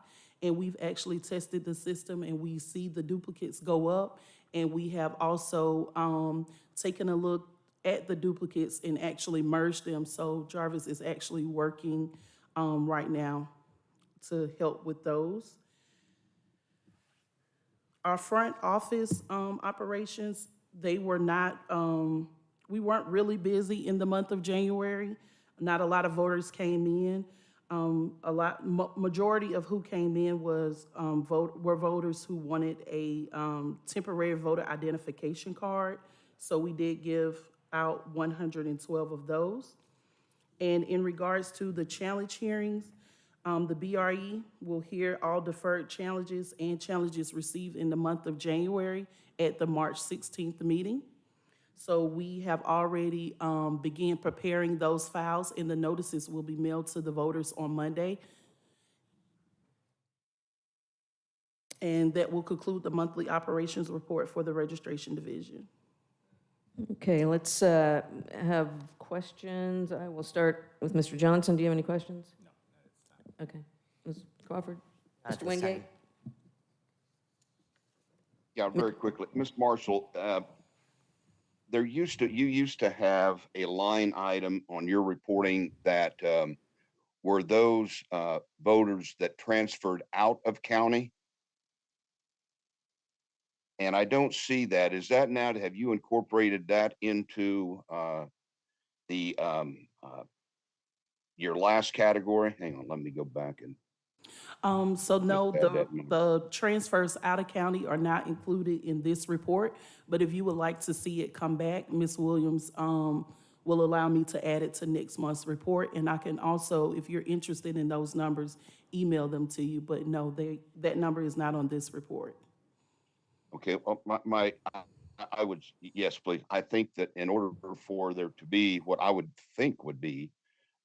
And we've actually tested the system and we see the duplicates go up And we have also taken a look at the duplicates and actually merged them. So Jarvis is actually working right now to help with those. Our front office operations, they were not, we weren't really busy in the month of January. Not a lot of voters came in. Majority of who came in was were voters who wanted a temporary voter identification card. So we did give out 112 of those. And in regards to the challenge hearings, the BRE will hear all deferred challenges and challenges received in the month of January at the March 16th meeting. So we have already began preparing those files, and the notices will be mailed to the voters on Monday. And that will conclude the monthly operations report for the registration division. Okay, let's have questions. I will start with Mr. Johnson. Do you have any questions? No. Okay. Ms. Crawford? At Mr. this Wingate? time. Yeah, very quickly. Ms. Marshall, you used to have a line item on your reporting that were those voters that transferred out of county. And I don't see that. Is that now, have you incorporated that into the your last category? Hang on, let me go back and. So no, Just add that in. the transfers out of county are not included in this report, but if you would like to see it come back, Ms. Williams will allow me to add it to next month's report, and I can also, if you're interested in those numbers, email them to you, but no, that number is not on this report. Okay, well, I would, yes, please. I think that in order for there to be what I would think would be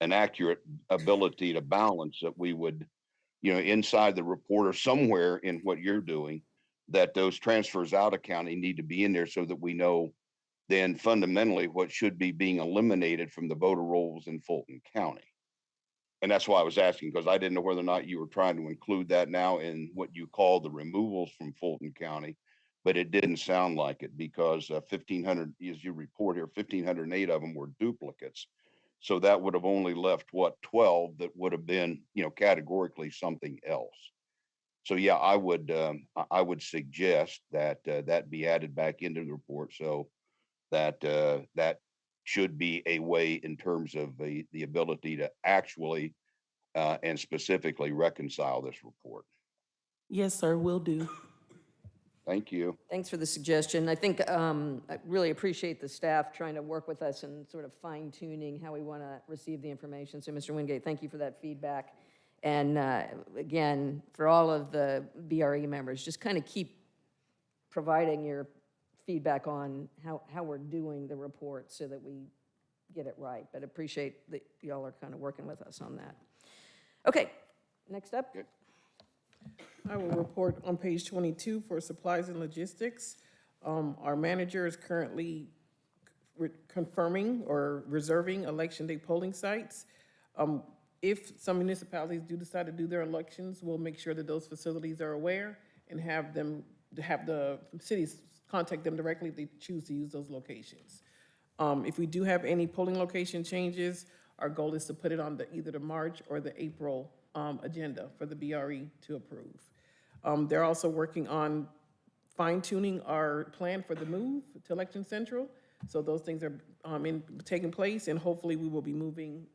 an accurate ability to balance, that we would, inside the report or somewhere in what you're doing, that those transfers out of county need to be in there so that we know then fundamentally what should be being eliminated from the voter rolls in Fulton County. And that's why I was asking, because I didn't know whether or not you were trying to include that now in what you call the removals from Fulton County, but it didn't sound like it, because 1,500, as you report here, 1,508 of them were duplicates. So that would have only left, what, 12 that would have been, categorically something else. So yeah, I would suggest that that be added back into the report, so that that should be a way in terms of the ability to actually and specifically reconcile this report. Yes, sir, will do. Thank you. Thanks for the suggestion. I think I really appreciate the staff trying to work with us and sort of fine tuning how we want to receive the information. So Mr. Wingate, thank you for that feedback. And again, for all of the BRE members, just kind of keep providing your feedback on how we're doing the report so that we get it right. But appreciate that y'all are kind of working with us on that. Okay, next up. Good. I will report on page 22 for supplies and logistics. Our manager is currently confirming or reserving election day polling sites. If some municipalities do decide to do their elections, we'll make sure that those facilities are aware and have the cities contact them directly if they choose to use those locations. If we do have any polling location changes, our goal is to put it on either the March or the April agenda for the BRE to approve. They're also working on fine-tuning our plan for the move to Election Central. So those things are taking place, and hopefully we will be moving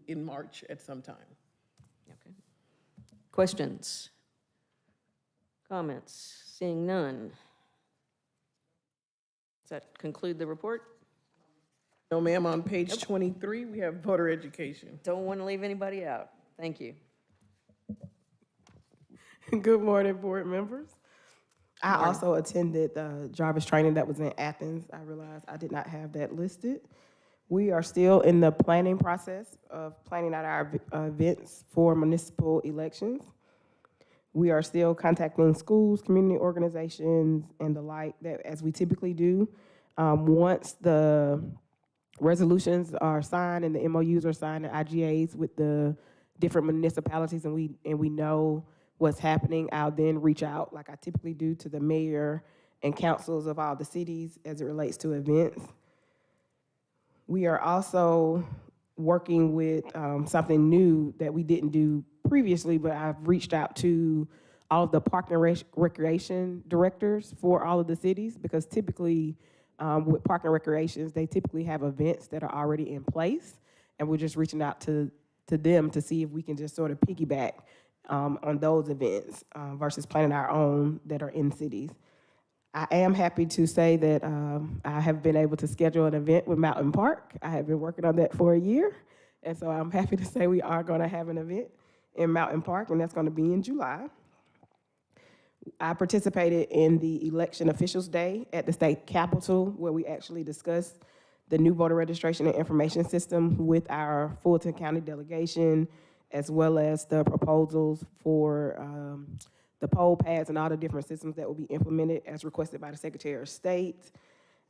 in March at some time. Okay. Questions? Comments? Seeing none. Does that conclude the report? No, ma'am, on page 23, we have voter education. Don't want to leave anybody out. Thank you. Good morning, board members. I also attended the Jarvis training that was in Athens. I realized I did not have that listed. We are still in the planning process of planning out our events for municipal elections. We are still contacting schools, community organizations, and the like, that as we typically do. Once the resolutions are signed and the MOUs are signed and IGAs with the different municipalities, and we know what's happening, I'll then reach out, like I typically do, to the mayor and councils of all the cities as it relates to events. We are also working with something new that we didn't do previously, but I've reached out to all of the park and recreation directors for all of the cities, because typically with park and recreations, they typically have events that are already in place, and we're just reaching out to them to see if we can just sort of piggyback on those events versus planning our own that are in cities. I am happy to say that I have been able to schedule an event with Mountain Park. I have been working on that for a year, and so I'm happy to say we are going to have an event in Mountain Park, and that's going to be in July. I participated in the Election Officials Day at the state capitol, where we actually discussed the new voter registration and information system with our Fulton County delegation, as well as the proposals for the poll pads and all the different systems that will be implemented as requested by the Secretary of State.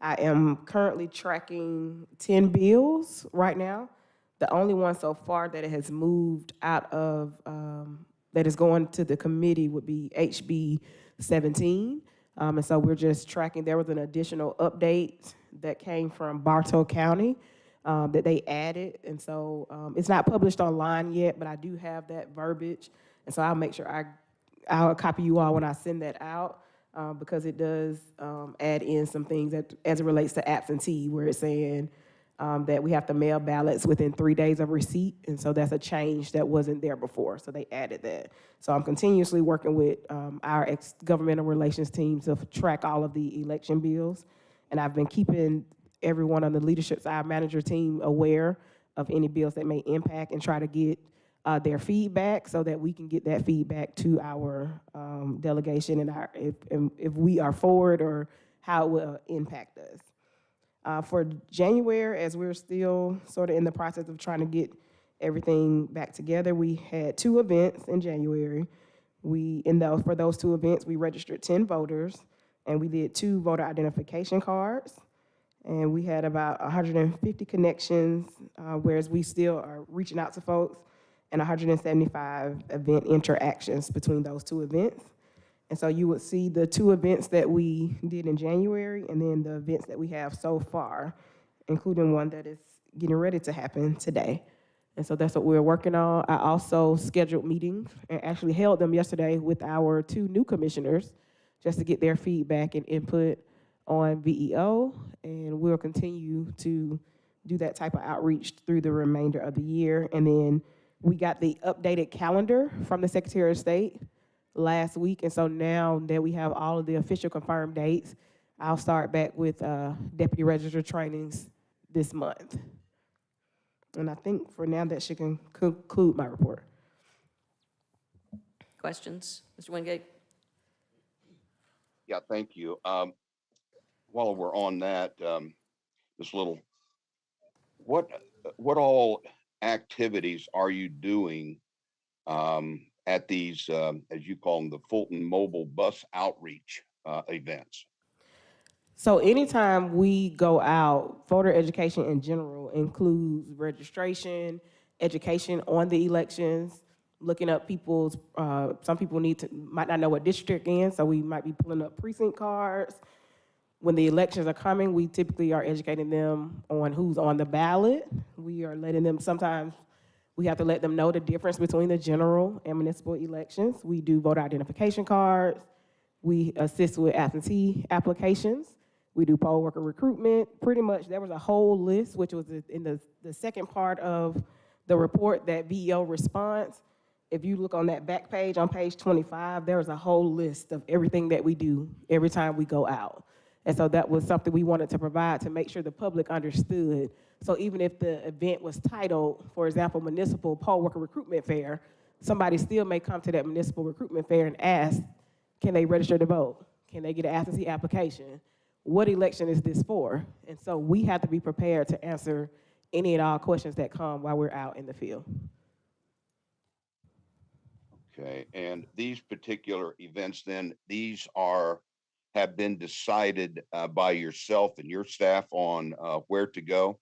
I am currently tracking 10 bills right now. The only one so far that has moved out of, that is going to the committee would be HB 17. And so we're just tracking. There was an additional update that came from Bartow County that they added. And so it's not published online yet, but I do have that verbiage. And so I'll make sure I'll copy you all when I send that out because it does add in some things that, as it relates to absentee, where it's saying that we have to mail ballots within 3 days of receipt. And so that's a change that wasn't there before. So they added that. So I'm continuously working with our governmental relations team to track all of the election bills. And I've been keeping everyone on the leadership side manager team aware of any bills that may impact and try to get their feedback so that we can get that feedback to our delegation and if we are forward or how it will impact us. For January, as we're still sort of in the process of trying to get everything back together, we had 2 events in January. For those 2 events, we registered 10 voters, and we did 2 voter identification cards. And we had about 150 connections, whereas we still are reaching out to folks, and 175 event interactions between those 2 events. And so you would see the 2 events that we did in January and then the events that we have so far, including one that is getting ready to happen today. And so that's what we're working on. I also scheduled meetings and actually held them yesterday with our 2 new commissioners just to get their feedback and input on VEO. And we'll continue to do that type of outreach through the remainder of the year. And then we got the updated calendar from the Secretary of State last week, and so now that we have all of the official confirmed dates, I'll start back with deputy registrar trainings this month. And I think for now that should conclude my report. Questions? Mr. Wingate? Yeah, thank you. While we're on that, what all activities are you doing at these, as you call them, the Fulton Mobile Bus Outreach events? So anytime we go out, voter education in general includes registration, education on the elections, looking up people's, some people might not know what district they're in, so we might be pulling up precinct cards. When the elections are coming, we typically are educating them on who's on the ballot. We are letting them, sometimes we have to let them know the difference between the general and municipal elections. We do voter identification cards. We assist with absentee applications. We do poll worker recruitment. Pretty much, there was a whole list, which was in the second part of the report, that VEO response. If you look on that back page, on page 25, there was a whole list of everything that we do every time we go out. And so that was something we wanted to provide to make sure the public understood. So even if the event was titled, for example, Municipal Poll Worker Recruitment Fair, somebody still may come to that municipal recruitment fair and ask, can they register to vote? Can they get an absentee application? What election is this for? And so we have to be prepared to answer any and all questions that come while we're out in the field. Okay, and these particular events then, have been decided by yourself and your staff on where to go?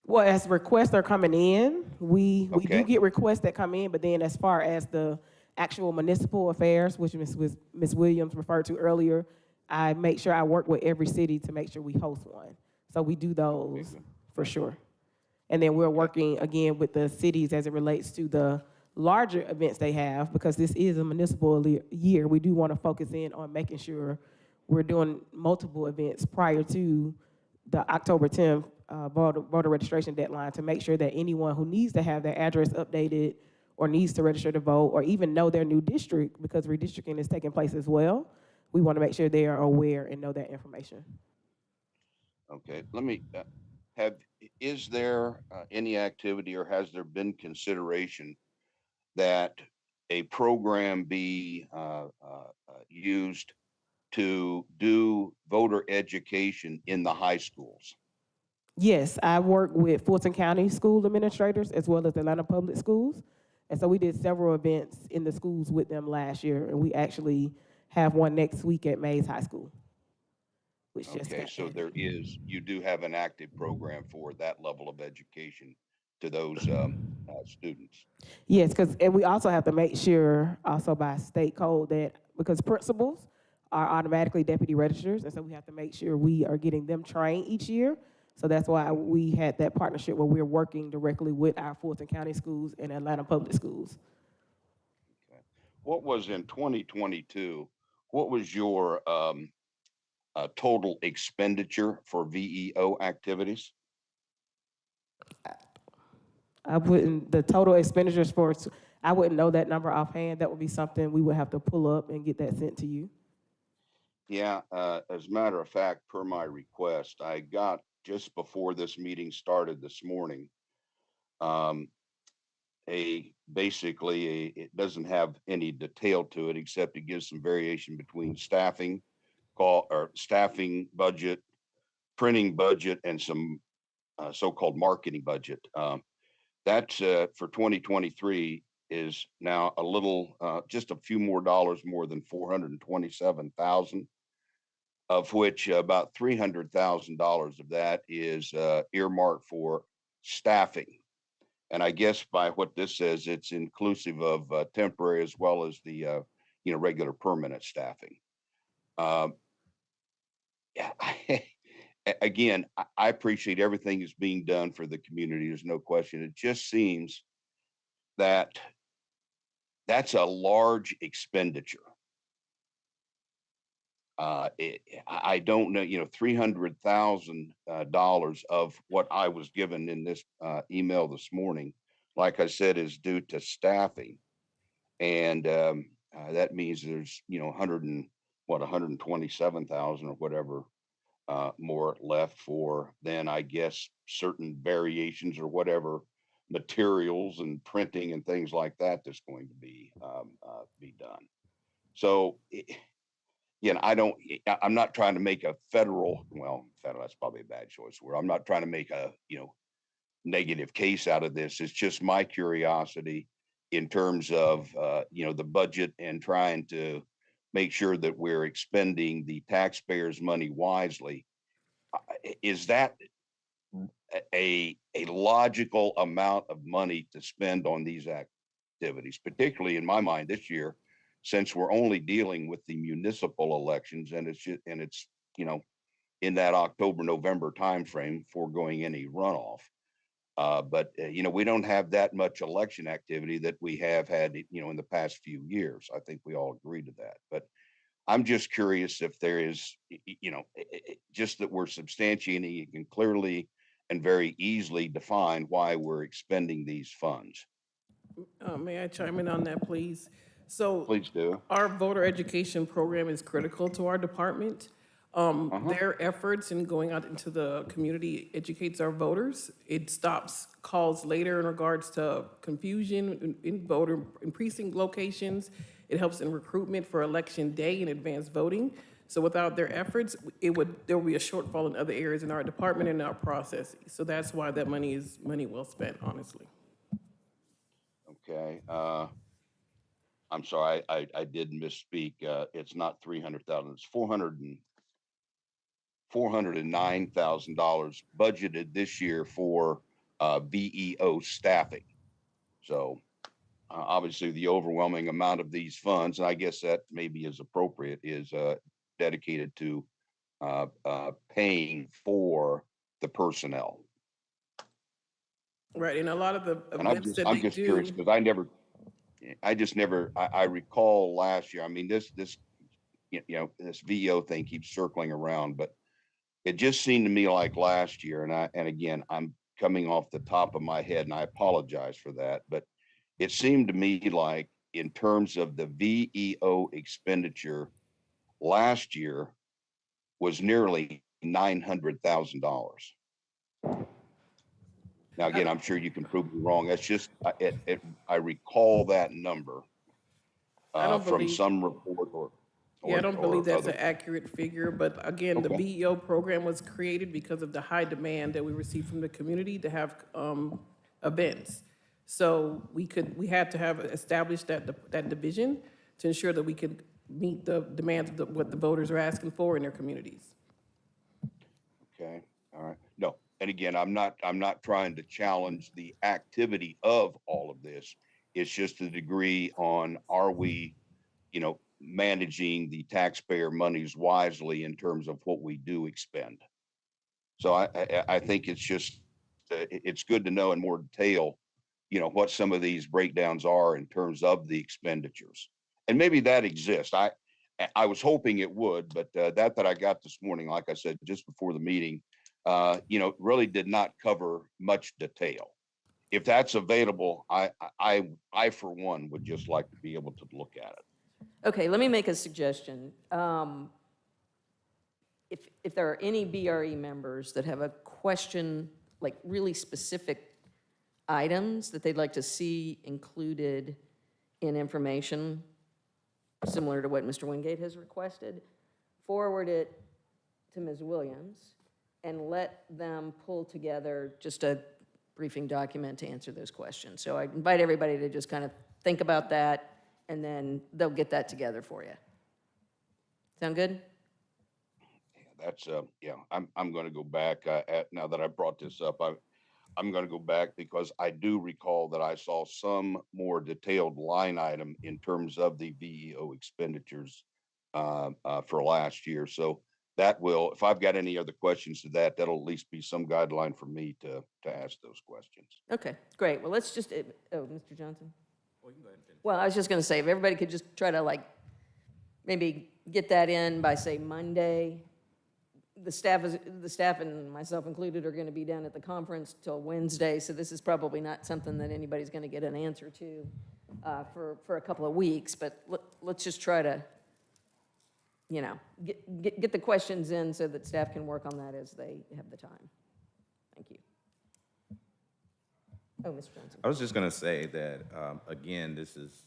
Well, as requests are coming in, we Okay. do get requests that come in, but then as far as the actual municipal affairs, which Ms. Williams referred to earlier, I make sure I work with every city to make sure we host one. So we do those for sure. And then we're working again with the cities as it relates to the larger events they have, because this is a municipal year. We do want to focus in on making sure we're doing multiple events prior to the October 10th voter registration deadline, to make sure that anyone who needs to have their address updated or needs to register to vote or even know their new district, because redistricting is taking place as well, we want to make sure they are aware and know that information. Okay, let me, is there any activity or has there been consideration that a program be used to do voter education in the high schools? Yes, I work with Fulton County school administrators as well as Atlanta Public Schools. And so we did several events in the schools with them last year, and we actually have one next week at Mays High School. Which just Okay, got so added. there is, you do have an active program for that level of education to those students. Yes, because, and we also have to make sure also by state code that, because principals are automatically deputy registers, and so we have to make sure we are getting them trained each year. So that's why we had that partnership where we're working directly with our Fulton County schools and Atlanta Public Schools. Okay. What was in 2022, what was your total expenditure for VEO activities? I wouldn't, the total expenditures for, I wouldn't know that number offhand. That would be something we would have to pull up and get that sent to you. Yeah, as a matter of fact, per my request, I got just before this meeting started this morning, it doesn't have any detail to it except it gives some variation between staffing staffing budget, printing budget, and some so-called marketing budget. That's for 2023 is now a little, just a few more dollars more than 427,000, of which about $300,000 of that is earmarked for staffing. And I guess by what this says, it's inclusive of temporary as well as the regular permanent staffing. Yeah, again, I appreciate everything that's being done for the community. There's no question. It just seems that that's a large expenditure. I don't know, $300,000 of what I was given in this email this morning, like I said, is due to staffing. And that means there's, 127,000 or whatever more left for then I guess certain variations or whatever materials and printing and things like that that's going to be done. So I'm not trying to make a federal, that's probably a bad choice word. I'm not trying to make a, negative case out of this. It's just my curiosity in terms of, the budget and trying to make sure that we're expending the taxpayers' money wisely. Is that a logical amount of money to spend on these activities, particularly in my mind this year, since we're only dealing with the municipal elections and it's in that October, November timeframe foregoing any runoff. But we don't have that much election activity that we have had, in the past few years. I think we all agree to that. But I'm just curious if there is, just that we're substantiating, you can clearly and very easily define why we're expending these funds. May I chime in on that, please? So Please do. our voter education program is critical to our department. Their efforts in going out into the community educates our voters. It stops calls later in regards to confusion in precinct locations. It helps in recruitment for election day and advanced voting. So without their efforts, there would be a shortfall in other areas in our department and our processes. So that's why that money is money well spent, honestly. Okay. I'm sorry, I did misspeak. It's not 300,000, it's $409,000 budgeted this year for VEO staffing. So obviously the overwhelming amount of these funds, and I guess that maybe is appropriate, is dedicated to paying for the personnel. Right, and a lot of the And I'm events just, that I'm they just curious do, because I just never, I recall last year, I mean, this, this VO thing keeps circling around, but it just seemed to me like last year, and again, I'm coming off the top of my head and I apologize for that, but it seemed to me like in terms of the VEO expenditure last year was nearly $900,000. Now, again, I'm sure you can prove me wrong. That's just, I recall that number I don't from believe, some report yeah, I don't believe or that's other. an accurate figure, but again, the Okay. VEO program was created because of the high demand that we received from the community to have events. So we had to have established that division to ensure that we could meet the demands of what the voters are asking for in their communities. Okay, all right. No, and again, I'm not trying to challenge the activity of all of this. It's just the degree on, are we, managing the taxpayer monies wisely in terms of what we do expend? So I think it's just, it's good to know in more detail, what some of these breakdowns are in terms of the expenditures. And maybe that exists. I was hoping it would, but that I got this morning, like I said, just before the meeting, really did not cover much detail. If that's available, I for one would just like to be able to look at it. Okay, let me make a suggestion. If there are any BRE members that have a question, like really specific items that they'd like to see included in information, similar to what Mr. Wingate has requested, forward it to Ms. Williams and let them pull together just a briefing document to answer those questions. So I invite everybody to just kind of think about that, and then they'll get that together for you. Sound good? Yeah, that's I'm going to go back now that I brought this up. I'm going to go back because I do recall that I saw some more detailed line item in terms of the VEO expenditures for last year. So that will, if I've got any other questions to that, that'll at least be some guideline for me to ask those questions. Okay, great. Well, let's just, Mr. Johnson? Well, I was just going to say, if everybody could just try to maybe get that in by, say, Monday. The staff and myself included are going to be down at the conference till Wednesday, so this is probably not something that anybody's going to get an answer to for a couple of weeks, but let's just try to, get the questions in so that staff can work on that as they have the time. Thank you. Oh, Mr. Johnson. I was just going to say that, again, this is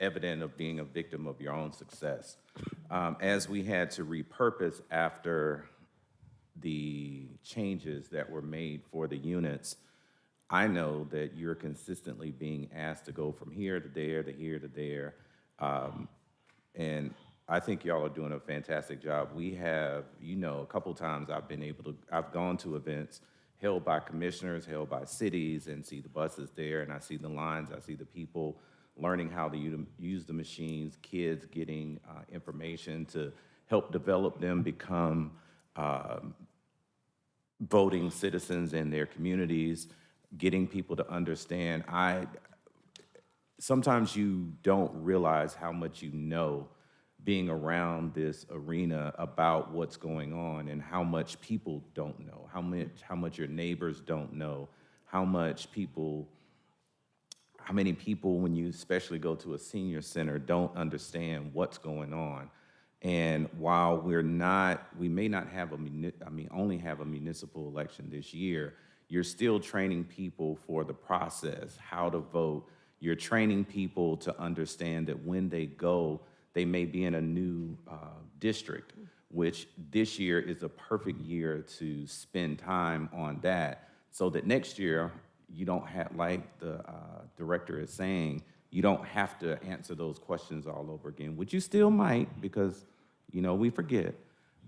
evident of being a victim of your own success. As we had to repurpose after the changes that were made for the units, I know that you're consistently being asked to go from here to there to here to there. And I think y'all are doing a fantastic job. We have, a couple times I've gone to events held by commissioners, held by cities, and see the buses there, and I see the lines, I see the people learning how to use the machines, kids getting information to help develop them become voting citizens in their communities, getting people to understand. Sometimes you don't realize how much you know being around this arena about what's going on and how much people don't know, how much your neighbors don't know, how many people, when you especially go to a senior center, don't understand what's going on. And while we may not have only have a municipal election this year, you're still training people for the process, how to vote. You're training people to understand that when they go, they may be in a new district, which this year is a perfect year to spend time on that, so that next year, you don't have, like the director is saying, you don't have to answer those questions all over again, which you still might because, we forget.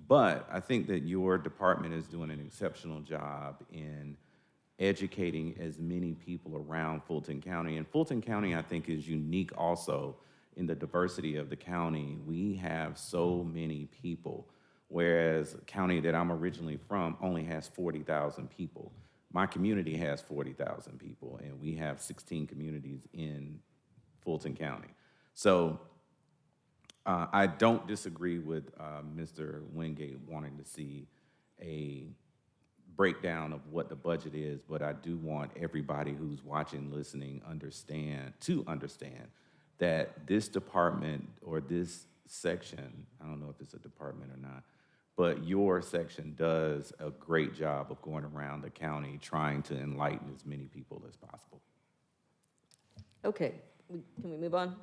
But I think that your department is doing an exceptional job in educating as many people around Fulton County. And Fulton County, I think, is unique also in the diversity of the county, we have so many people, whereas a county that I'm originally from only has 40,000 people. My community has 40,000 people, and we have 16 communities in Fulton County. So I don't disagree with Mr. Wingate wanting to see a breakdown of what the budget is, but I do want everybody who's watching, listening, understand that this department or this section, I don't know if it's a department or not, but your section does a great job of going around the county trying to enlighten as many people as possible. Okay, can we move on?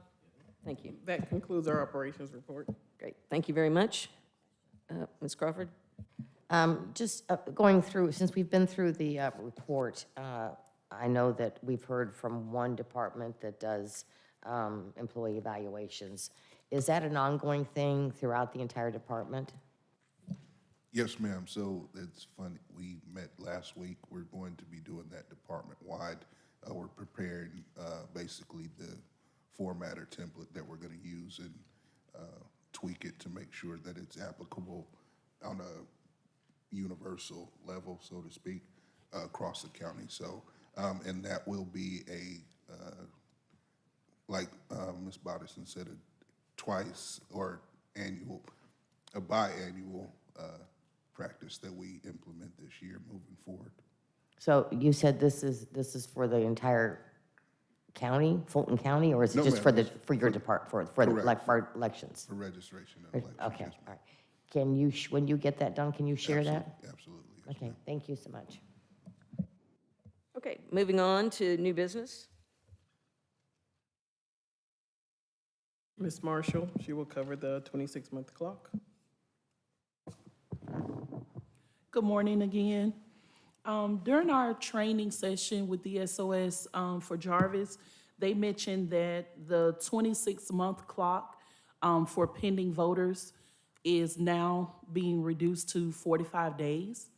Thank you. That concludes our operations report. Great, thank you very much. Ms. Crawford? Just going through, since we've been through the report, I know that we've heard from one department that does employee evaluations. Is that an ongoing thing throughout the entire department? Yes, ma'am. So it's funny, we met last week. We're going to be doing that department-wide. We're preparing basically the format or template that we're going to use and tweak it to make sure that it's applicable on a universal level, so to speak, across the county. So, and that will be like Ms. Bodison said, twice or annual, a biannual practice that we implement this year moving forward. So you said this is for the entire county, Fulton County, or is it No, just ma'am, for your department, for correct. like for elections? For registration of elections. Okay, Yes, all right. Can you, when you get that done, can you share that? absolutely. Yes, Okay, thank you so much. Okay, moving on to new business. Ms. Marshall, she will cover the 26-month clock. Good morning again. During our training session with the SOS for Jarvis, they mentioned that the 26-month clock for pending voters is now being reduced to 45 days.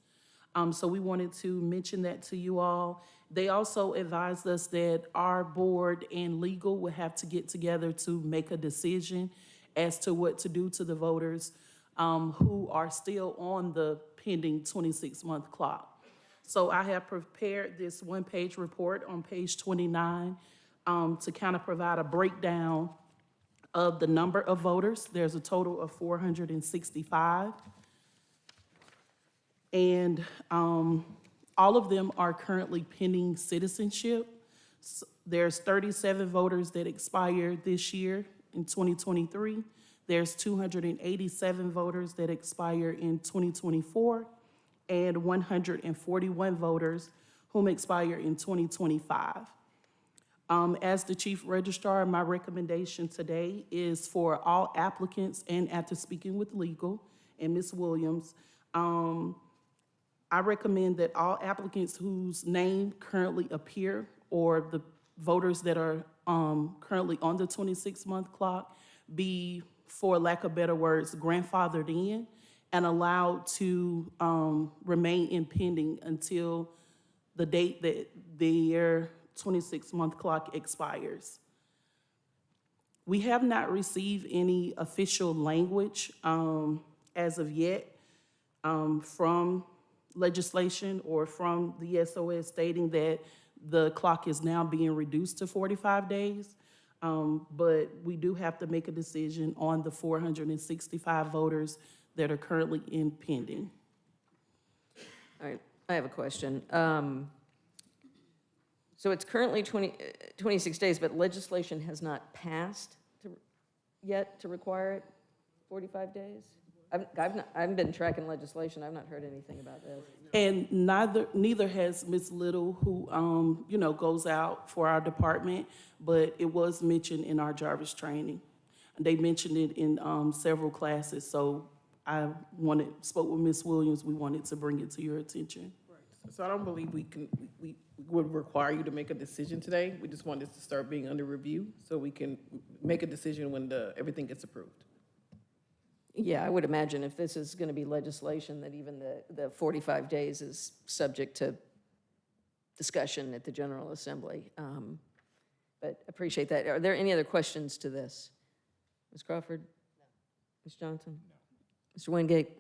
So we wanted to mention that to you all. They also advised us that our board and legal would have to get together to make a decision as to what to do to the voters who are still on the pending 26-month clock. So I have prepared this one-page report on page 29 to kind of provide a breakdown of the number of voters. There's a total of 465. And all of them are currently pending citizenship. There's 37 voters that expire this year in 2023. There's 287 voters that expire in 2024, and 141 voters whom expire in 2025. As the Chief Registrar, my recommendation today is for all applicants, and after speaking with legal and Ms. Williams, I recommend that all applicants whose name currently appear, or the voters that are currently on the 26-month clock, be, for lack of better words, grandfathered in and allowed to remain in pending until the date that their 26-month clock expires. We have not received any official language as of yet from legislation or from the SOS stating that the clock is now being reduced to 45 days. But we do have to make a decision on the 465 voters that are currently in pending. All right, I have a question. So it's currently 26 days, but legislation has not passed yet to require it 45 days? I haven't been tracking legislation. I've not heard anything about this. And neither has Ms. Little, who goes out for our department, but it was mentioned in our Jarvis training. They mentioned it in several classes, so I spoke with Ms. Williams. We wanted to bring it to your attention. So I don't believe we would require you to make a decision today. We just want this to start being under review so we can make a decision when everything gets approved. Yeah, I would imagine if this is going to be legislation, that even the 45 days is subject to discussion at the General Assembly. But appreciate that. Are there any other questions to this? Ms. Crawford? Ms. Johnson? No. Mr. Wingate?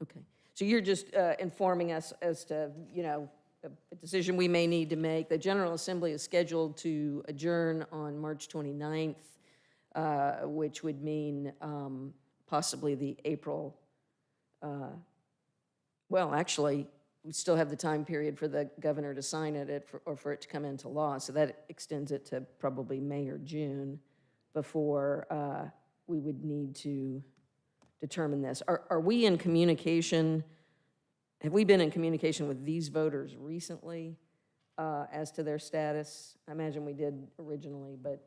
Okay. So you're just informing us as to, you know, a decision we may need to make. The General Assembly is scheduled to adjourn on March 29th, which would mean possibly the April, well, actually, we still have the time period for the governor to sign it or for it to come into law. So that extends it to probably May or June before we would need to determine this. Are we in communication? Have we been in communication with these voters recently as to their status? I imagine we did originally, but.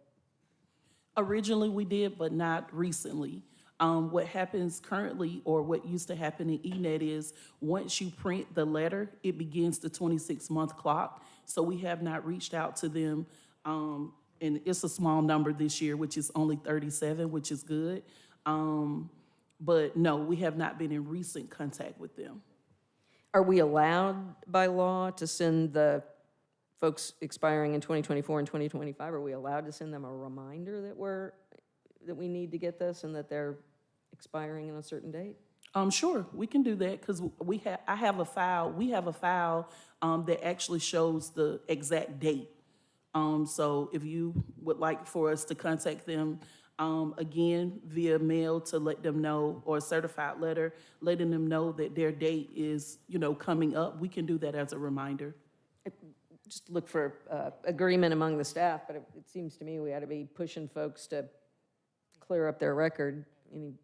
Originally, we did, but not recently. What happens currently, or what used to happen in ENET is, once you print the letter, it begins the 26-month clock. So we have not reached out to them, and it's a small number this year, which is only 37, which is good. But no, we have not been in recent contact with them. Are we allowed by law to send the folks expiring in 2024 and 2025? Are we allowed to send them a reminder that we need to get this and that they're expiring in a certain date? Sure, we can do that because we have a file that actually shows the exact date. So if you would like for us to contact them again via mail to let them know, or a certified letter letting them know that their date is, you know, coming up, we can do that as a reminder. Just look for agreement among the staff, but it seems to me we ought to be pushing folks to clear up their record.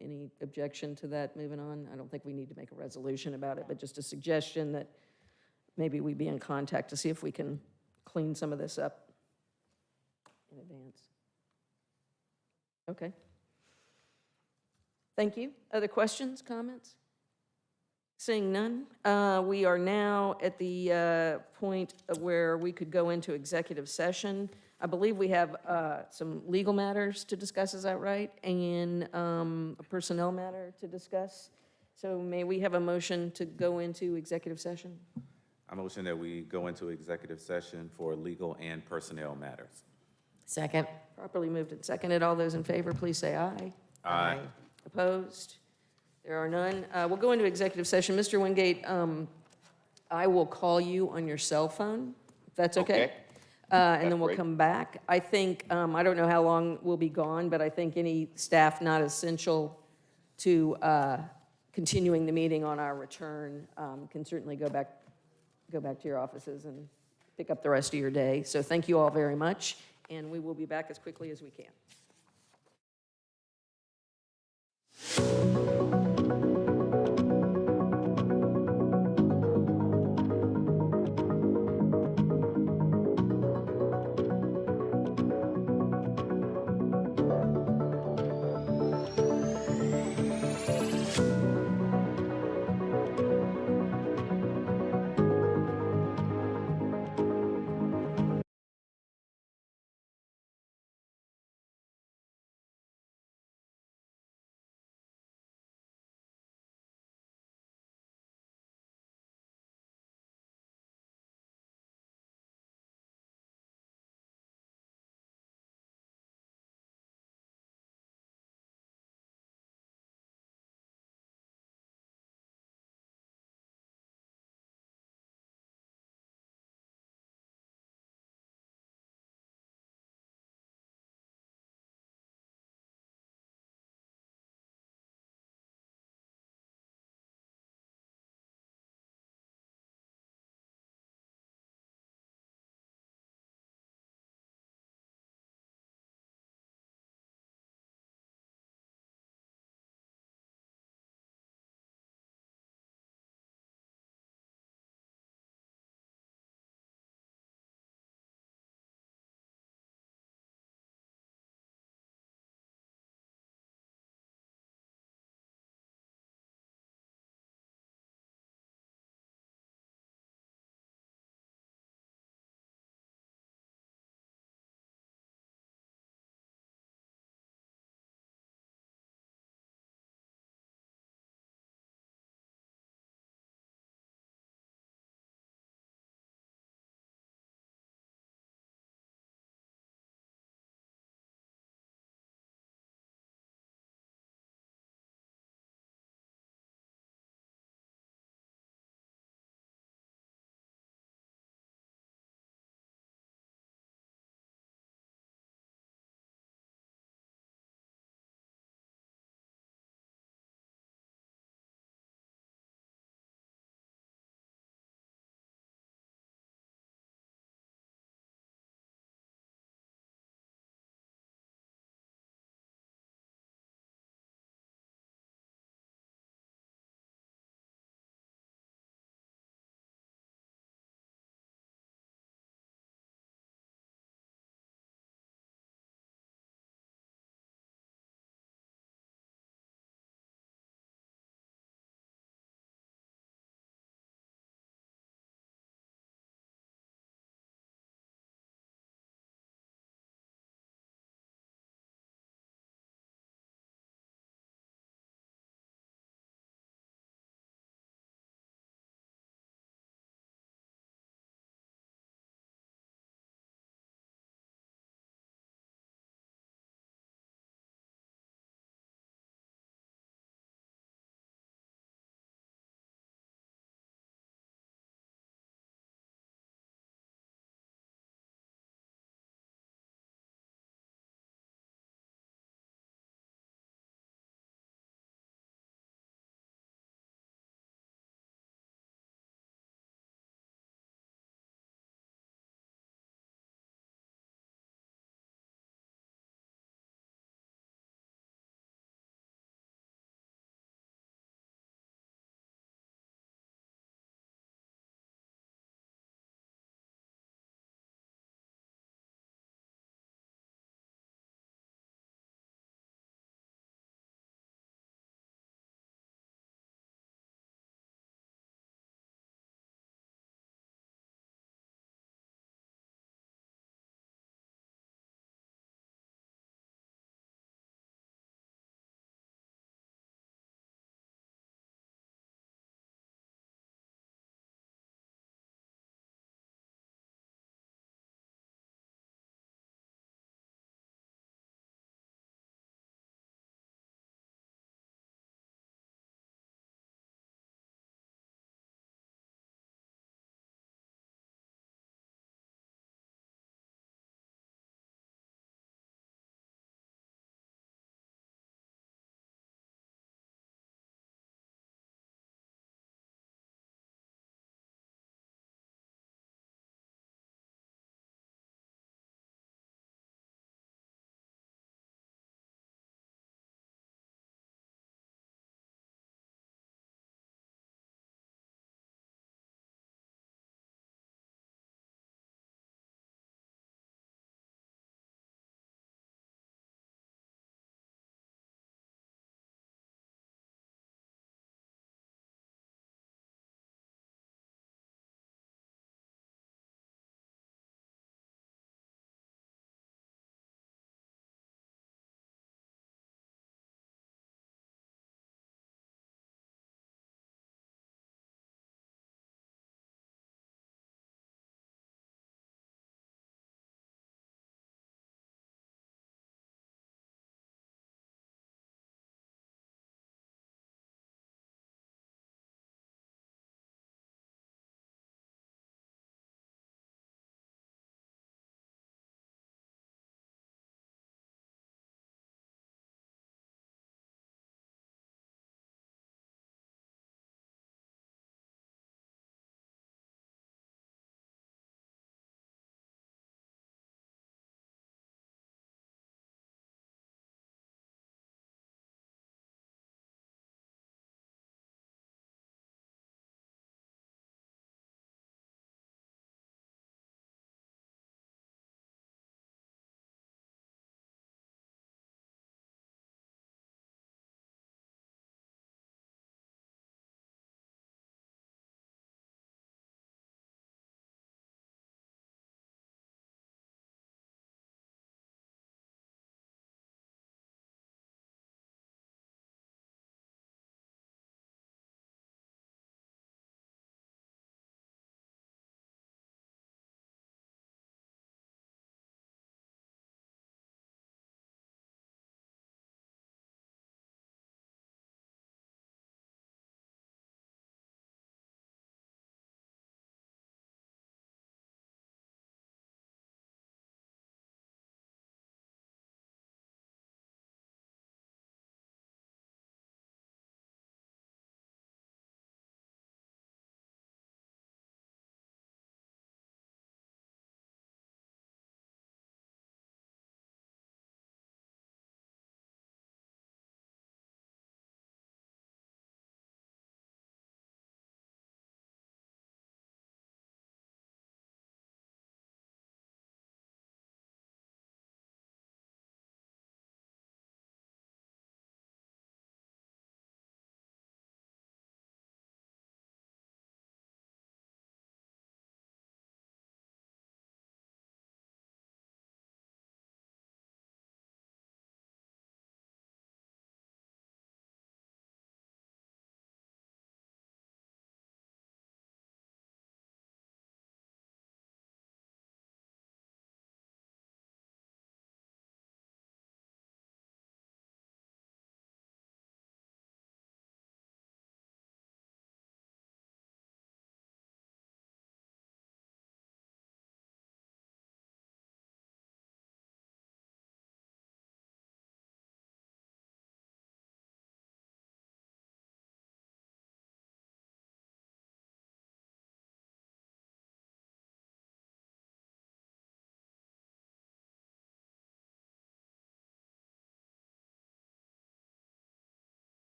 Any objection to that moving on? I don't think we need to make a resolution about it, but just a suggestion that maybe we be in contact to see if we can clean some of this up in advance. Okay. Thank you. Other questions, comments? Seeing none, we are now at the point of where we could go into executive session. I believe we have some legal matters to discuss, is that right? And a personnel matter to discuss. So may we have a motion to go into executive session? I motion that we go into executive session for legal and personnel matters. Second. Properly moved and seconded. All those in favor, please say aye. Aye. Opposed? There are none. We'll go into executive session. Mr. Wingate, I will call you on your cell phone, if that's okay. Okay. And then we'll great. come back. I think, I don't know how long we'll be gone, but I think any staff not essential to continuing the meeting on our return can certainly go back to your offices and pick up the rest of your day. So thank you all very much, and we will be back as quickly as we can.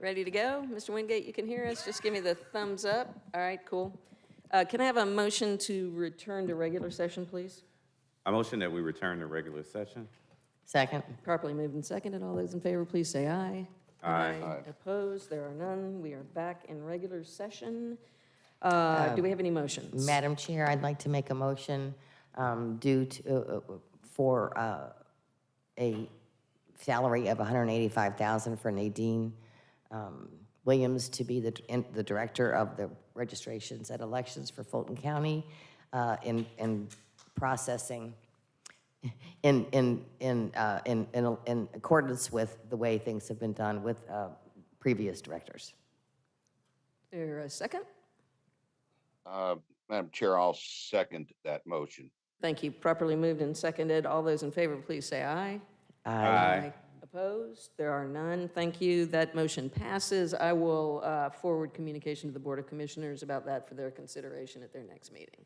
Ready to go? Mr. Wingate, you can hear us? Just give me the thumbs up. All right, cool. Can I have a motion to return to regular session, please? I motion that we return to regular session. Second. Properly moved and seconded. All those in favor, please say aye. Aye. Opposed? There are none. We are back in regular session. Do we have any motions? Madam Chair, I'd like to make a motion for a salary of $185,000 for Nadine Williams to be the director of the registrations at elections for Fulton County in processing in accordance with the way things have been done with previous directors. Is there a second? Madam Chair, I'll second that motion. Thank you. Properly moved and seconded. All those in favor, please say aye. Aye. Opposed? There are none. Thank you. That motion passes. I will forward communication to the Board of Commissioners about that for their consideration at their next meeting.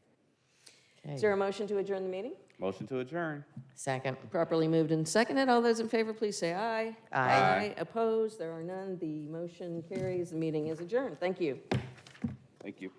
Is there a motion to adjourn the meeting? Motion to adjourn. Second. Properly moved and seconded. All those in favor, please say aye. Aye. Opposed? There are none. The motion carries. The meeting is adjourned. Thank you. Thank you.